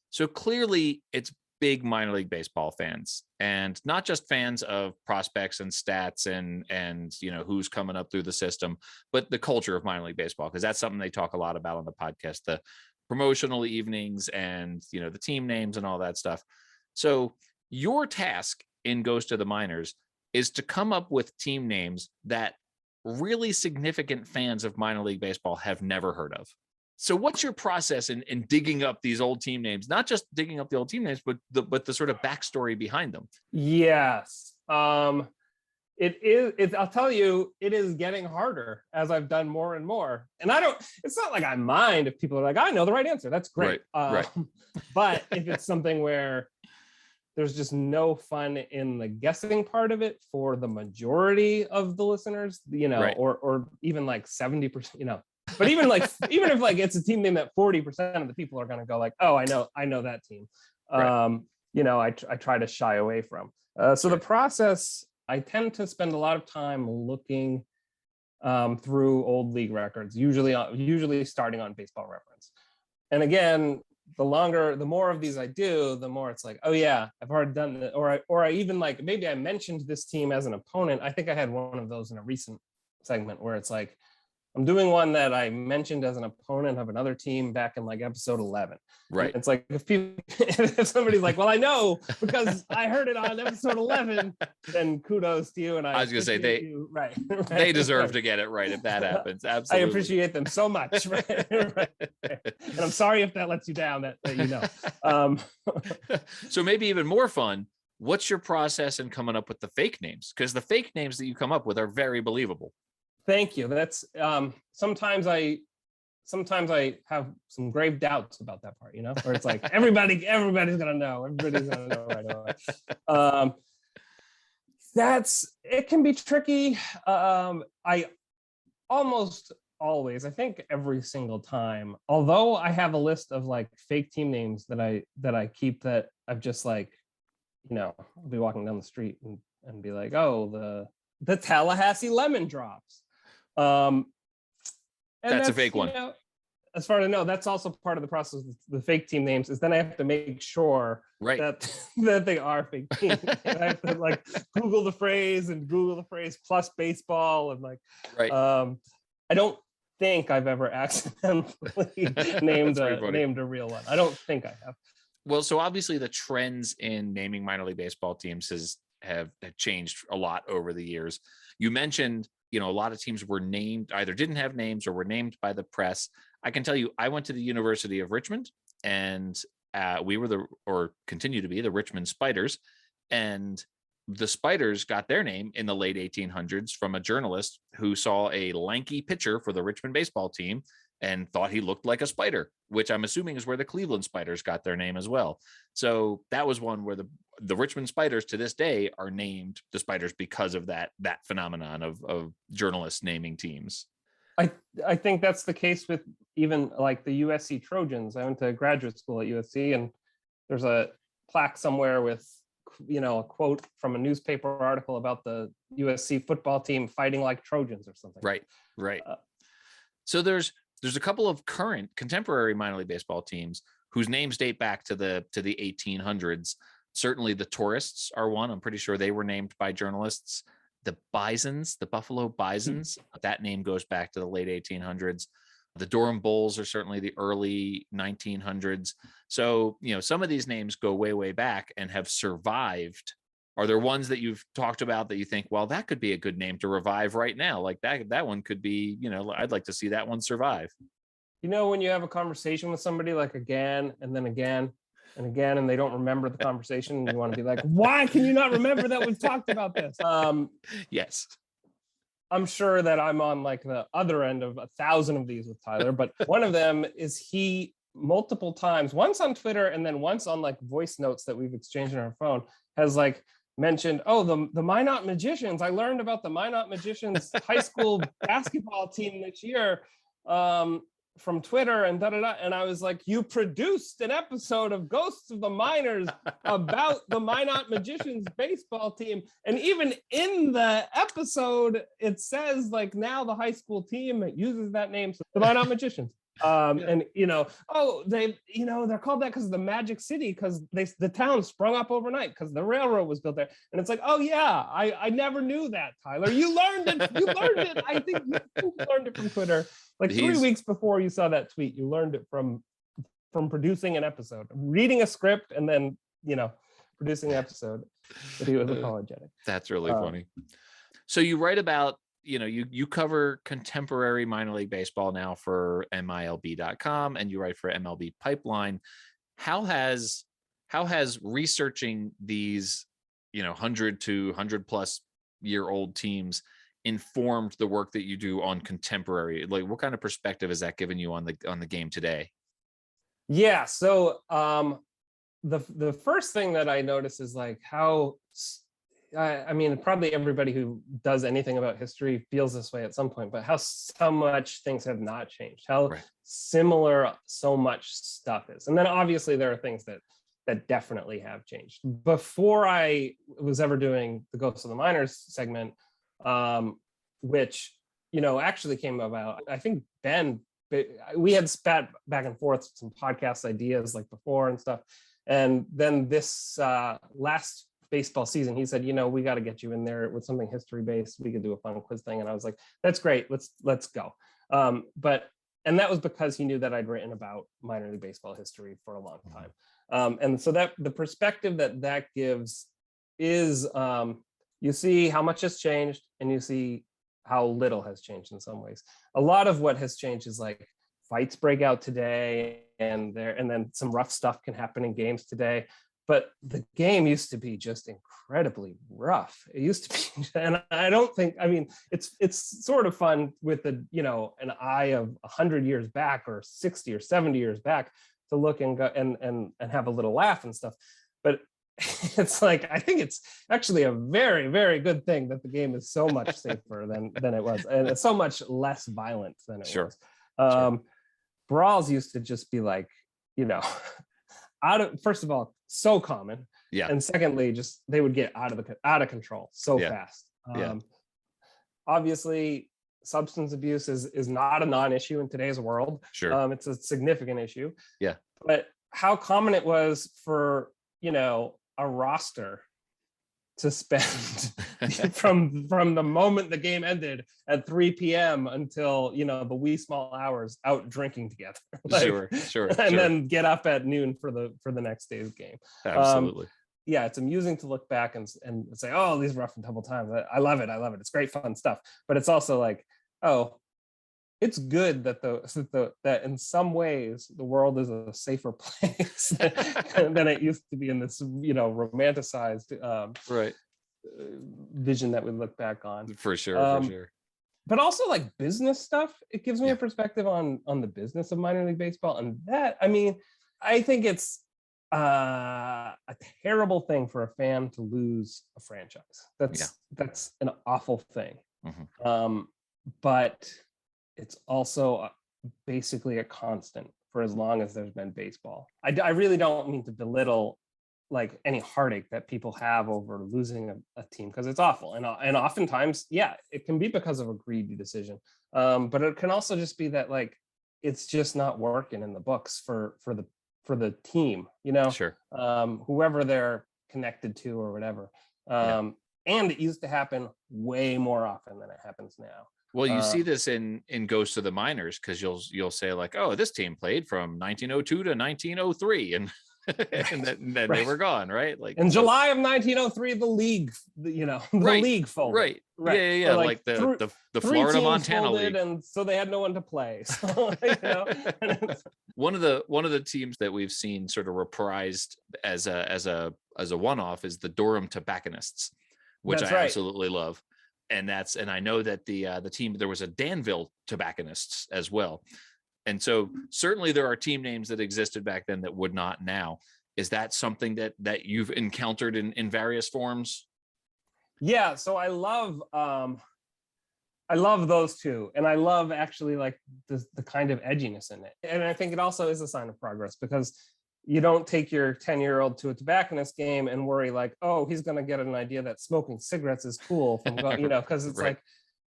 So clearly it's big minor league baseball fans, and not just fans of prospects and stats and who's coming up through the system, but the culture of minor league baseball, because that's something they talk a lot about on the podcast, the promotional evenings and the team names and all that stuff. So your task in Goes to the Minors is to come up with team names that really significant fans of minor league baseball have never heard of. So what's your process in digging up these old team names? Not just digging up the old team names, but the sort of backstory behind them. Yes. It is. I'll tell you, it is getting harder as I've done more and more. And it's not like I mind if people are like, I know the right answer. That's great. Right. But if it's something where there's just no fun in the guessing part of it for the majority of the listeners, or even like 70%, but even if like it's a team name that 40% of the people are going to go like, oh, I know that team. I try to shy away from. So the process, I tend to spend a lot of time looking through old league records, usually starting on Baseball Reference. And again, the more of these I do, the more it's like, oh yeah, I've already done that. Or I even like, maybe I mentioned this team as an opponent. I think I had one of those in a recent segment where it's like, I'm doing one that I mentioned as an opponent of another team back in like episode 11. Right. And it's like, if somebody's like, well, I know because I heard it on episode 11, then kudos to you. And I was going to say they deserve to get it right if that happens. Absolutely. I appreciate them so much. Right. And I'm sorry if that lets you down, that So maybe even more fun, what's your process in coming up with the fake names? Because the fake names that you come up with are very believable. Thank you. That's sometimes I have some grave doubts about that part, where it's like everybody's gonna know. Everybody's gonna know right away. It can be tricky. I almost always, I think every single time, although I have a list of like fake team names that I keep, that I've just like, I'll be walking down the street and be like, oh, the Tallahassee Lemon Drops. And that's a fake one. As far as I know, that's also part of the process of the fake team names, is then I have to make sure that they are fake teams. I have to like Google the phrase plus baseball and like, I don't think I've ever accidentally named a real one. I don't think I have. Well, so obviously the trends in naming minor league baseball teams have changed a lot over the years. You mentioned, a lot of teams were named, either didn't have names or were named by the press. I can tell you, I went to the University of Richmond, and we were continue to be the Richmond Spiders. And the Spiders got their name in the late 1800s from a journalist who saw a lanky pitcher for the Richmond baseball team and thought he looked like a spider, which I'm assuming is where the Cleveland Spiders got their name as well. So that was one where the Richmond Spiders to this day are named the Spiders because of that phenomenon of journalists naming teams. I think that's the case with even like the USC Trojans. I went to graduate school at USC, and there's a plaque somewhere with, a quote from a newspaper article about the USC football team fighting like Trojans or something. Right. So there's a couple of current contemporary minor league baseball teams whose names date back to the 1800s. Certainly the Tourists are one. I'm pretty sure they were named by journalists. The Bisons, the Buffalo Bisons, that name goes back to the late 1800s. The Durham Bulls are certainly the early 1900s. So, some of these names go way, way back and have survived. Are there ones that you've talked about that you think, well, that could be a good name to revive right now? Like that one could be, I'd like to see that one survive. When you have a conversation with somebody like again, and then again, and again, and they don't remember the conversation, and you want to be like, why can you not remember that we've talked about this? Yes. I'm sure that I'm on like the other end of 1,000 of these with Tyler, but one of them is he multiple times, once on Twitter and then once on like voice notes that we've exchanged on our phone, has like mentioned, the Minot Magicians. I learned about the Minot Magicians high school basketball team this year from Twitter and da-da-da. And I was like, you produced an episode of Ghosts of the Minors about the Minot Magicians baseball team. And even in the episode, it says like now the high school team uses that name, so the Minot Magicians. And they're called that because of the Magic City, because the town sprung up overnight because the railroad was built there. And it's like, oh yeah, I never knew that, Tyler. You learned it. I think you learned it from Twitter. Like 3 weeks before you saw that tweet, you learned it from producing an episode, reading a script, and then producing an episode. But he was apologetic. That's really funny. So you write about, you cover contemporary minor league baseball now for MiLB.com, and you write for MLB Pipeline. How has researching these 100 to 100+ year old teams informed the work that you do on contemporary? Like, what kind of perspective has that given you on the game today? Yeah, so the first thing that I notice is like how probably everybody who does anything about history feels this way at some point, but how much things have not changed, how similar so much stuff is. And then obviously there are things that definitely have changed. Before I was ever doing the Ghosts of the Minors segment, which actually came about, I think Ben, we had spat back and forth some podcast ideas like before and stuff, and then this last baseball season he said, we got to get you in there with something history based, we could do a fun quiz thing. And I was like, that's great, let's go. And that was because he knew that I'd written about minor league baseball history for a long time. And so that the perspective that gives is you see how much has changed, and you see how little has changed in some ways. A lot of what has changed is like fights break out today, and then some rough stuff can happen in games today. But the game used to be just incredibly rough. It used to be, and I don't think, it's sort of fun with an eye of 100 years back or 60 or 70 years back to look and go and have a little laugh and stuff. But it's like, I think it's actually a very, very good thing that the game is so much safer than it was, and it's so much less violent than it was. Brawls used to just be like, first of all, so common, and secondly, just they would get out of control so fast. Obviously, substance abuse is not a non-issue in today's world. It's a significant issue. But how common it was for a roster to spend from the moment the game ended at 3 p.m. until the wee small hours out drinking together. Then get up at noon for the next day's game. Absolutely. It's amusing to look back and say, oh, these rough and tumble times. I love it. It's great fun stuff. But it's also like, oh, it's good that that in some ways the world is a safer place than it used to be in this romanticized vision that we look back on. For sure. but also like business stuff. It gives me Yeah. a perspective on the business of minor league baseball, and that, I mean, I think it's a terrible thing for a fan to lose a franchise. That's an awful thing. But it's also basically a constant for as long as there's been baseball. I really don't mean to belittle like any heartache that people have over losing a team, because it's awful, and oftentimes, yeah, it can be because of a greedy decision, but it can also just be that like it's just not working in the books for the team, you know. Sure. Whoever they're connected to or whatever. And it used to happen way more often than it happens now. Well, you see this in Ghosts of the Minors, because you'll say like, oh, this team played from 1902 to 1903, and and then Right. they were gone, right? Like in July of 1903, the league, you know, the Right. league folded. Right. Yeah. So, like the Florida Montana League, and so they had no one to play. So, you know, one of the teams that we've seen sort of reprised as a one-off is the Durham Tobacconists, which That's I right. absolutely love. And I know that the team, there was a Danville Tobacconists as well. And so certainly there are team names that existed back then that would not now. Is that something that you've encountered in various forms? Yeah, so I love those two, and I love actually like the kind of edginess in it. And I think it also is a sign of progress, because you don't take your 10-year-old to a tobacconist game and worry like, oh, he's going to get an idea that smoking cigarettes is cool from going, you know, because it's Right. like,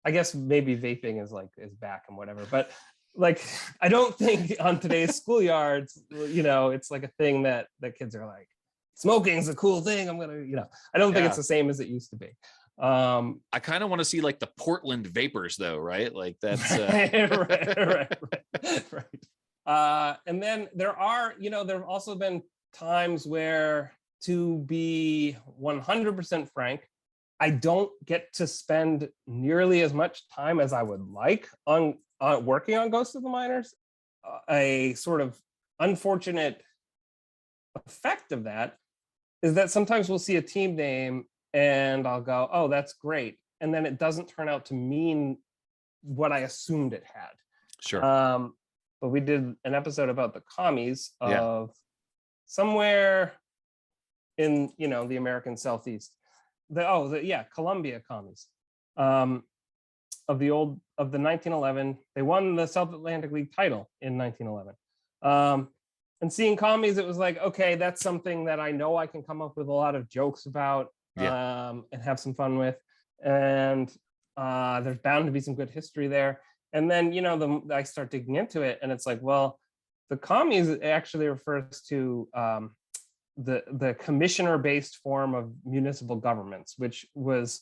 I guess maybe vaping is back and whatever, but like, I don't think on today's schoolyards, you know, it's like a thing that kids are like, smoking's a cool thing, I'm gonna, you know, I don't think it's the same as it used to be. I kind of want to see like the Portland Vapors though, right? Like that's right. And then there are, you know, there have also been times where, to be 100% frank, I don't get to spend nearly as much time as I would like on working on Ghost of the Minors. A sort of unfortunate effect of that is that sometimes we'll see a team name and I'll go, oh, that's great. And then it doesn't turn out to mean what I assumed it had. sure. But we did an episode about the commies of somewhere in, you know, the American Southeast. Columbia commies. Of the 1911, they won the South Atlantic League title in 1911. And seeing commies, it was like, okay, that's something that I know I can come up with a lot of jokes about, and have some fun with. And there's bound to be some good history there. And then, you know, I start digging into it, and it's like, well, the commies actually refers to the commissioner-based form of municipal governments, which was,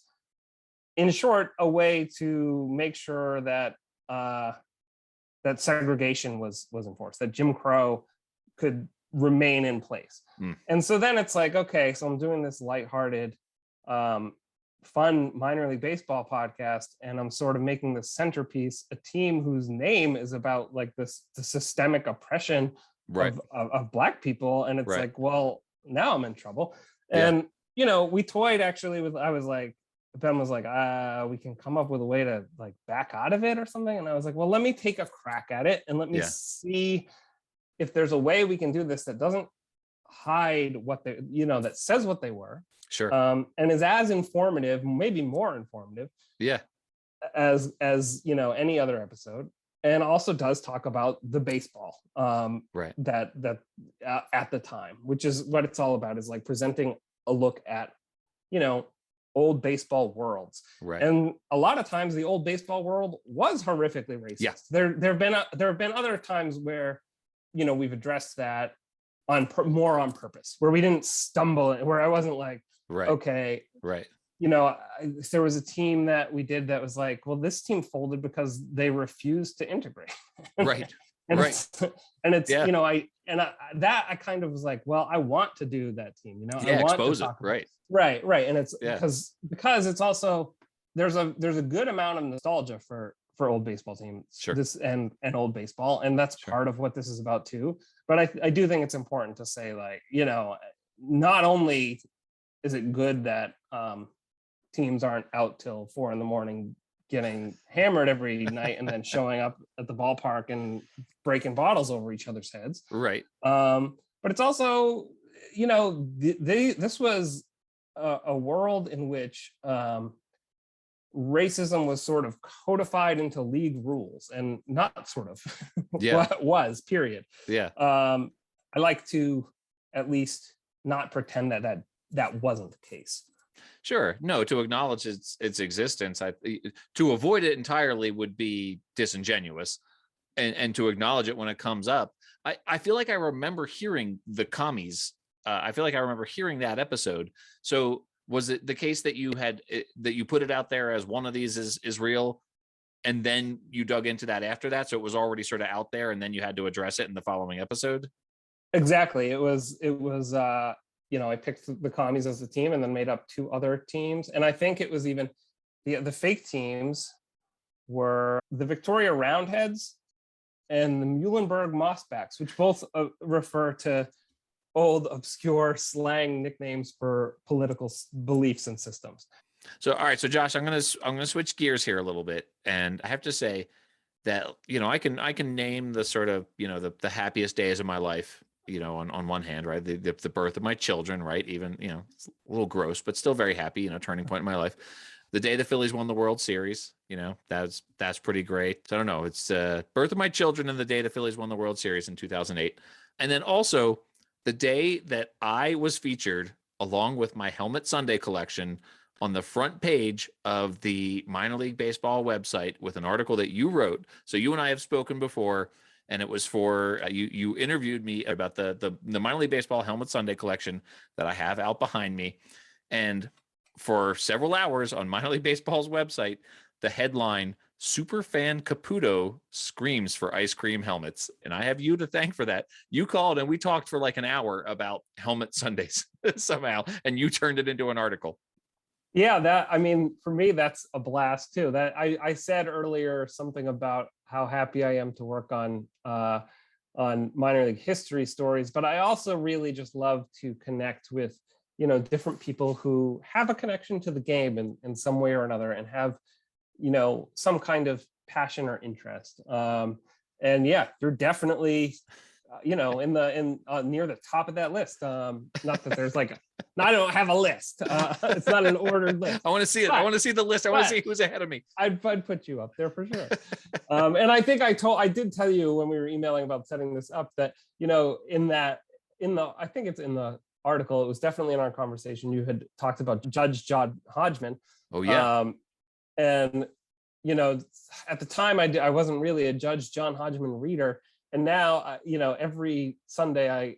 in short, a way to make sure that that segregation was enforced, that Jim Crow could remain in place. And so then it's like, okay, so I'm doing this lighthearted, fun minor league baseball podcast, and I'm sort of making the centerpiece a team whose name is about like the systemic oppression of Black people. And it's like, well, now I'm in trouble. And, you know, we toyed actually with, I was like, Ben was like, we can come up with a way to like back out of it or something. And I was like, well, let me take a crack at it and let me see if there's a way we can do this that doesn't hide what they, you know, that says what they were. Sure. And is as informative, maybe more informative. As you know, any other episode. And also does talk about the baseball that at the time, which is what it's all about, is like presenting a look at, you know, old baseball worlds. And a lot of times the old baseball world was horrifically racist. There have been other times where, you know, we've addressed that more on purpose, where we didn't stumble, where I wasn't like, okay, you know, there was a team that we did that was like, well, this team folded because they refused to integrate. And it's you know, I kind of was like, well, I want to do that team, you know, I want expose to it, right. And it's because it's also, there's a good amount of nostalgia for old baseball teams, this and old baseball, and that's part of what this is about too. But I do think it's important to say, like, you know, not only is it good that teams aren't out till 4 a.m. getting hammered every night and then showing up at the ballpark and breaking bottles over each other's heads. Right. But it's also, this was a world in which racism was sort of codified into league rules, and not sort of was, period. Yeah. I like to at least not pretend that wasn't the case. Sure. No, to acknowledge its existence, to avoid it entirely would be disingenuous, and to acknowledge it when it comes up. I feel like I remember hearing the commies. I feel like I remember hearing that episode. So was it the case that you put it out there as one of these is real, and then you dug into that after that? So it was already sort of out there, and then you had to address it in the following episode? Exactly. It was I picked the commies as the team and then made up 2 other teams. And I think it was even the fake teams were the Victoria Roundheads and the Muhlenberg Mossbacks, which both refer to old obscure slang nicknames for political beliefs and systems. So, all right. So Josh, I'm going to switch gears here a little bit. And I have to say that, I can name the sort of, the happiest days of my life, on one hand, right? The birth of my children, right? Even, it's a little gross, but still very happy, turning point in my life. The day the Phillies won the World Series, that's pretty great. So I don't know. It's birth of my children and the day the Phillies won the World Series in 2008. And then also the day that I was featured along with my Helmet Sunday collection on the front page of the minor league baseball website with an article that you wrote. So you and I have spoken before, and it was for you interviewed me about the minor league baseball Helmet Sunday collection that I have out behind me. And for several hours on minor league baseball's website, the headline, "Superfan Caputo screams for ice cream helmets." And I have you to thank for that. You called and we talked for like an hour about Helmet Sundays somehow, and you turned it into an article. Yeah, for me, that's a blast too. That I said earlier something about how happy I am to work on minor league history stories, but I also really just love to connect with, different people who have a connection to the game in some way or another, and have, some kind of passion or interest. And yeah, you're definitely, near the top of that list. Not that there's I don't have a list. It's not an ordered list. I want to see it. I want to see the list. I want to see who's ahead of me. I'd put you up there for sure. And I think I did tell you when we were emailing about setting this up that, I think it's in the article, it was definitely in our conversation, you had talked about Judge John Hodgman. Oh yeah. And at the time I wasn't really a Judge John Hodgman reader, and now every Sunday I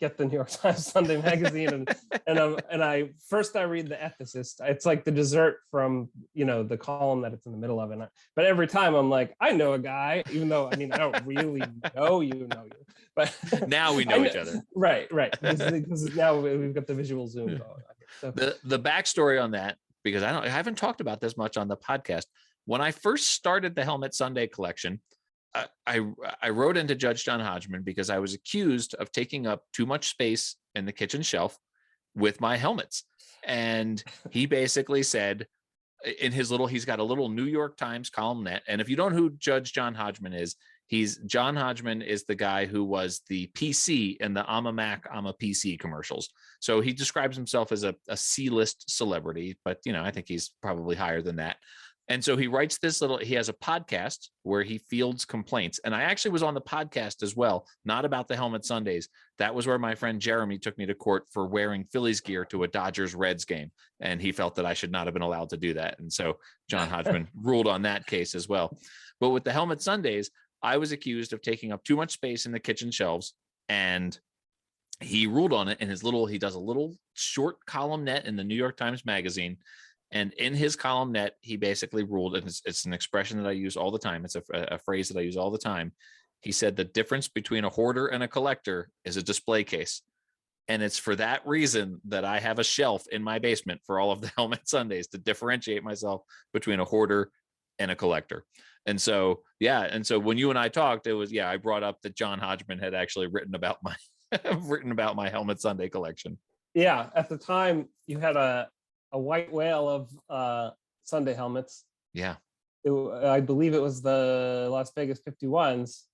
get the New York Times Sunday magazine, and I read the Ethicist. It's like the dessert from the column that it's in the middle of, but every time I'm like, I know a guy, even though I don't really know you, but now we know each other. Right. Because now we've got the visual Zoom going. So. The backstory on that, because I haven't talked about this much on the podcast. When I first started the Helmet Sunday collection, I wrote into Judge John Hodgman because I was accused of taking up too much space in the kitchen shelf with my helmets. And he basically said he's got a little New York Times columnette. And if you don't know who Judge John Hodgman is, John Hodgman is the guy who was the PC in the I'm a Mac, I'm a PC commercials. So he describes himself as a C-list celebrity, but I think he's probably higher than that. And so he writes he has a podcast where he fields complaints. And I actually was on the podcast as well, not about the Helmet Sundays. That was where my friend Jeremy took me to court for wearing Phillies gear to a Dodgers Reds game. And he felt that I should not have been allowed to do that. And so John Hodgman ruled on that case as well. But with the Helmet Sundays, I was accused of taking up too much space in the kitchen shelves, and he ruled on it in he does a little short columnette in the New York Times Magazine. And in his columnette, he basically ruled, and it's an expression that I use all the time. It's a phrase that I use all the time. He said the difference between a hoarder and a collector is a display case. And it's for that reason that I have a shelf in my basement for all of the Helmet Sundays, to differentiate myself between a hoarder and a collector. And so, when you and I talked, it was, I brought up that John Hodgman had actually written about my Helmet Sunday collection. Yeah. At the time you had a white whale of Sunday helmets. Yeah. I believe it was the Las Vegas 51s.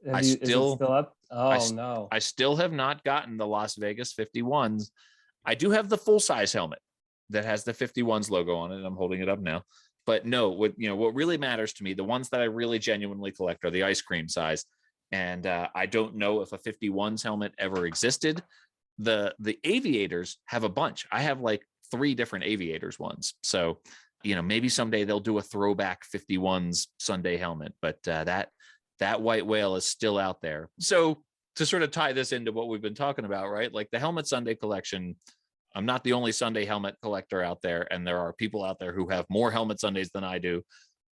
Is it still up? Oh, no. I still have not gotten the Las Vegas 51s. I do have the full-size helmet that has the 51s logo on it, and I'm holding it up now. But no, what really matters to me, the ones that I really genuinely collect are the ice cream size. And I don't know if a 51s helmet ever existed. The Aviators have a bunch. I have like 3 different Aviators ones. So, maybe someday they'll do a throwback 51s Sunday helmet, but that white whale is still out there. So to sort of tie this into what we've been talking about, right? Like the Helmet Sunday collection, I'm not the only Sunday helmet collector out there. And there are people out there who have more Helmet Sundays than I do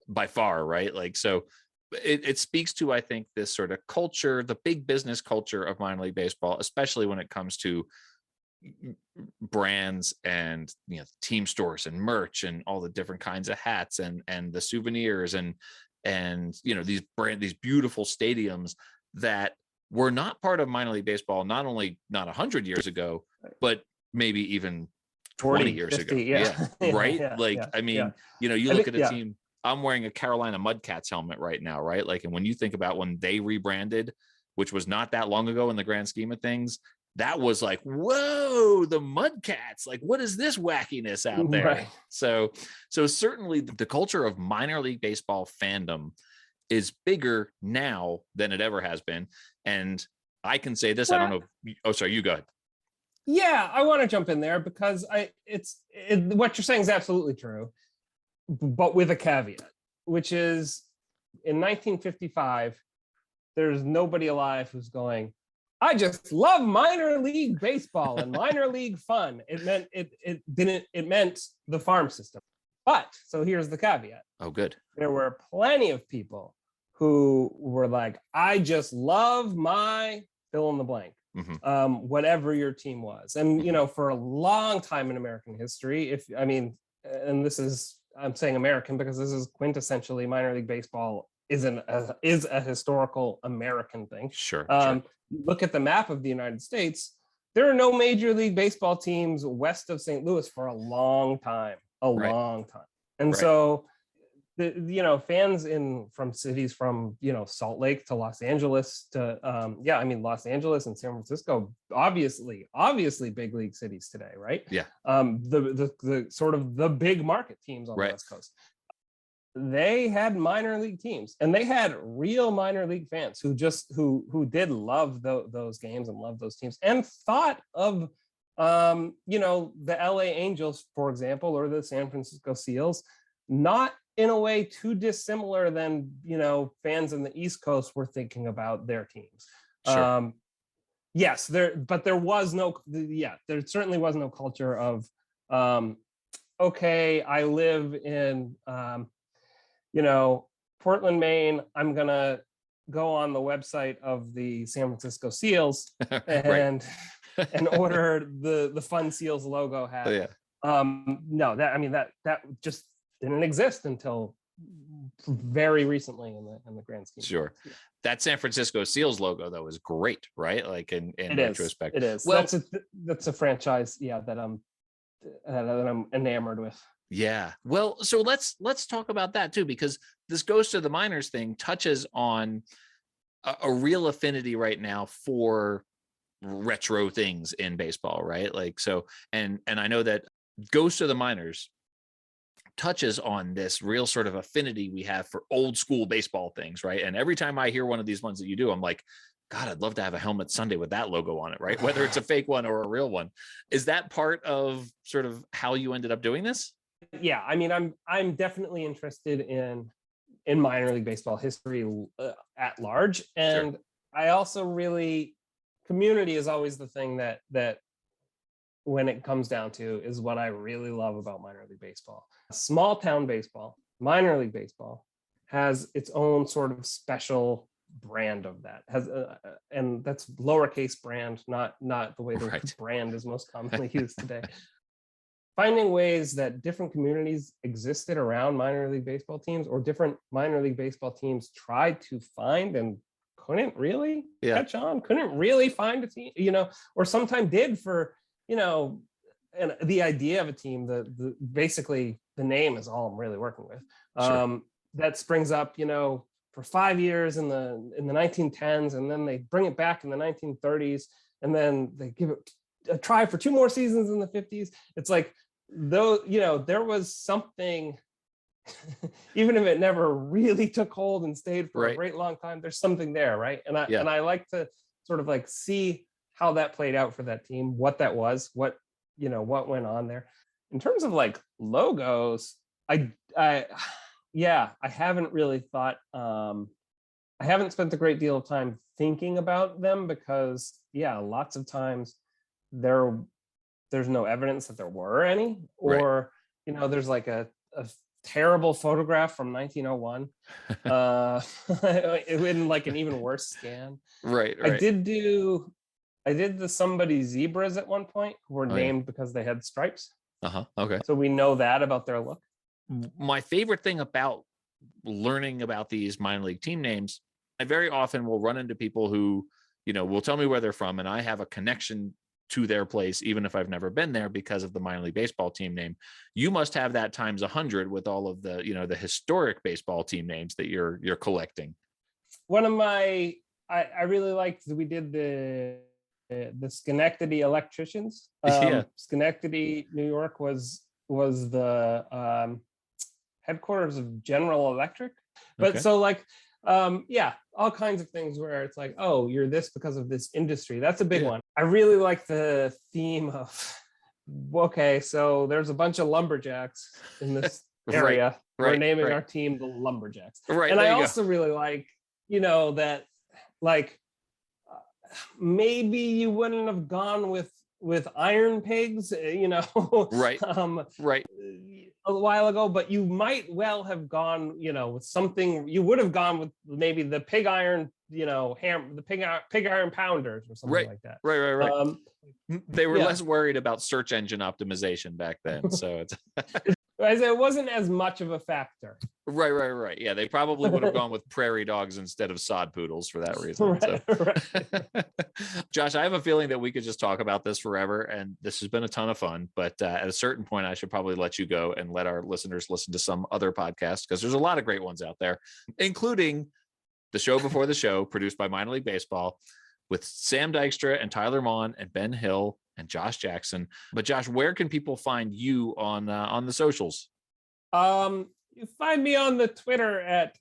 by far, right? Like, so it speaks to, I think, this sort of culture, the big business culture of minor league baseball, especially when it comes to brands and team stores and merch and all the different kinds of hats and the souvenirs and these beautiful stadiums that were not part of minor league baseball, not only not 100 years ago, but maybe even 20 years 50, ago. Right. You look at a team. I'm wearing a Carolina Mudcats helmet right now, right? Like, and when you think about when they rebranded, which was not that long ago in the grand scheme of things, that was like, whoa, the Mudcats, like, what is this wackiness out there? Right. So certainly the culture of minor league baseball fandom is bigger now than it ever has been. And I can say this, I don't know. Oh, sorry, you go ahead. Yeah, I want to jump in there because what you're saying is absolutely true, but with a caveat, which is in 1955, there's nobody alive who's going, I just love minor league baseball and minor league fun. It meant the farm system. But so here's the caveat. Oh, good. There were plenty of people who were like, I just love my fill in the blank. Mm-hmm. Whatever your team was. And, for a long time in American history, and this is, I'm saying American because this is quintessentially minor league baseball is a historical American thing. Sure. Look at the map of the United States. There are no major league baseball teams west of St. Louis for a long time, long time. And so fans from cities from Salt Lake to Los Angeles to Los Angeles and San Francisco, obviously big league cities today, right? Yeah. The sort of the big market teams on the West Coast, they had minor league teams, and they had real minor league fans who did love those games and love those teams and thought of the LA Angels, for example, or the San Francisco Seals, not in a way too dissimilar than fans in the East Coast were thinking about their teams. Sure. There certainly was no culture of okay, I live in Portland, Maine, I'm gonna go on the website of the San Francisco Seals and order the Fun Seals logo hat. No, that just didn't exist until very recently in the grand scheme. Sure. That San Francisco Seals logo though is great, right? Like in retrospect. It is. Well, that's a franchise, that I'm enamored with. Yeah. Well, so let's talk about that too, because this Ghost to the Minors thing touches on a real affinity right now for retro things in baseball, right? Like, so, and I know that Ghost to the Minors touches on this real sort of affinity we have for old school baseball things, right? And every time I hear one of these ones that you do, I'm like, God, I'd love to have a Helmet Sunday with that logo on it, right? Whether it's a fake one or a real one. Is that part of sort of how you ended up doing this? Yeah, I'm definitely interested in minor league baseball history at large, and sure. I also really, community is always the thing that when it comes down to is what I really love about minor league baseball. Small town baseball, minor league baseball has its own sort of special brand of that, and that's lowercase brand, not the way the brand is most commonly used today. Finding ways that different communities existed around minor league baseball teams, or different minor league baseball teams tried to find and couldn't really catch on, couldn't really find a team, or sometimes did for, and the idea of a team, the basically the name is all I'm really working with. Sure. That springs up, for 5 years in the 1910s, and then they bring it back in the 1930s, and then they give it a try for 2 more seasons in the 50s. It's like, though, there was something, even if it never really took hold and stayed for a great long time, there's something there, right? And I like to sort of like see how that played out for that team, what that was, what went on there. In terms of like logos, I haven't really thought, I haven't spent a great deal of time thinking about them because lots of times there's no evidence that there were any, or there's like a terrible photograph from 1901 in like an even worse scan. Right. I did the somebody zebras at one point who were named because they had stripes. Okay. So we know that about their look. My favorite thing about learning about these minor league team names, I very often will run into people who, will tell me where they're from, and I have a connection to their place, even if I've never been there, because of the minor league baseball team name. You must have that times 100 with all of the, the historic baseball team names that you're collecting. One of my, I really liked, we did the Schenectady electricians. Schenectady, New York was the headquarters of General Electric. But so like, all kinds of things where it's like, oh, you're this because of this industry. That's a big one. I really like the theme of, okay, so there's a bunch of lumberjacks in this area. We're naming our team the Lumberjacks. Right. And I also really like, that like maybe you wouldn't have gone with Iron Pigs, a while ago, but you might well have gone, with something. You would have gone with maybe the pig iron, the pig iron pounders or something like that. Right. They were less worried about search engine optimization back then, so it's it wasn't as much of a factor. Right. Yeah, they probably would have gone with prairie dogs instead of sod poodles for that reason. Right. Josh, I have a feeling that we could just talk about this forever, and this has been a ton of fun. But at a certain point, I should probably let you go and let our listeners listen to some other podcasts, because there's a lot of great ones out there, including The Show Before the Show, produced by Minor League Baseball, with Sam Dykstra and Tyler Maun and Ben Hill and Josh Jackson. But Josh, where can people find you on the socials? You find me on the Twitter at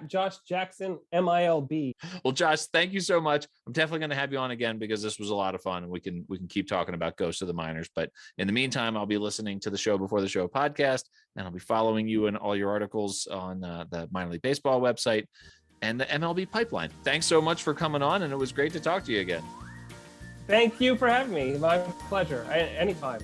Josh Jackson MILB. Well, Josh, thank you so much. I'm definitely going to have you on again, because this was a lot of fun, and we can keep talking about Ghosts of the Minors. But in the meantime, I'll be listening to the Show Before the Show podcast, and I'll be following you in all your articles on the Minor League Baseball website and the MLB pipeline. Thanks so much for coming on, and it was great to talk to you again. Thank you for having me. My pleasure. Anytime.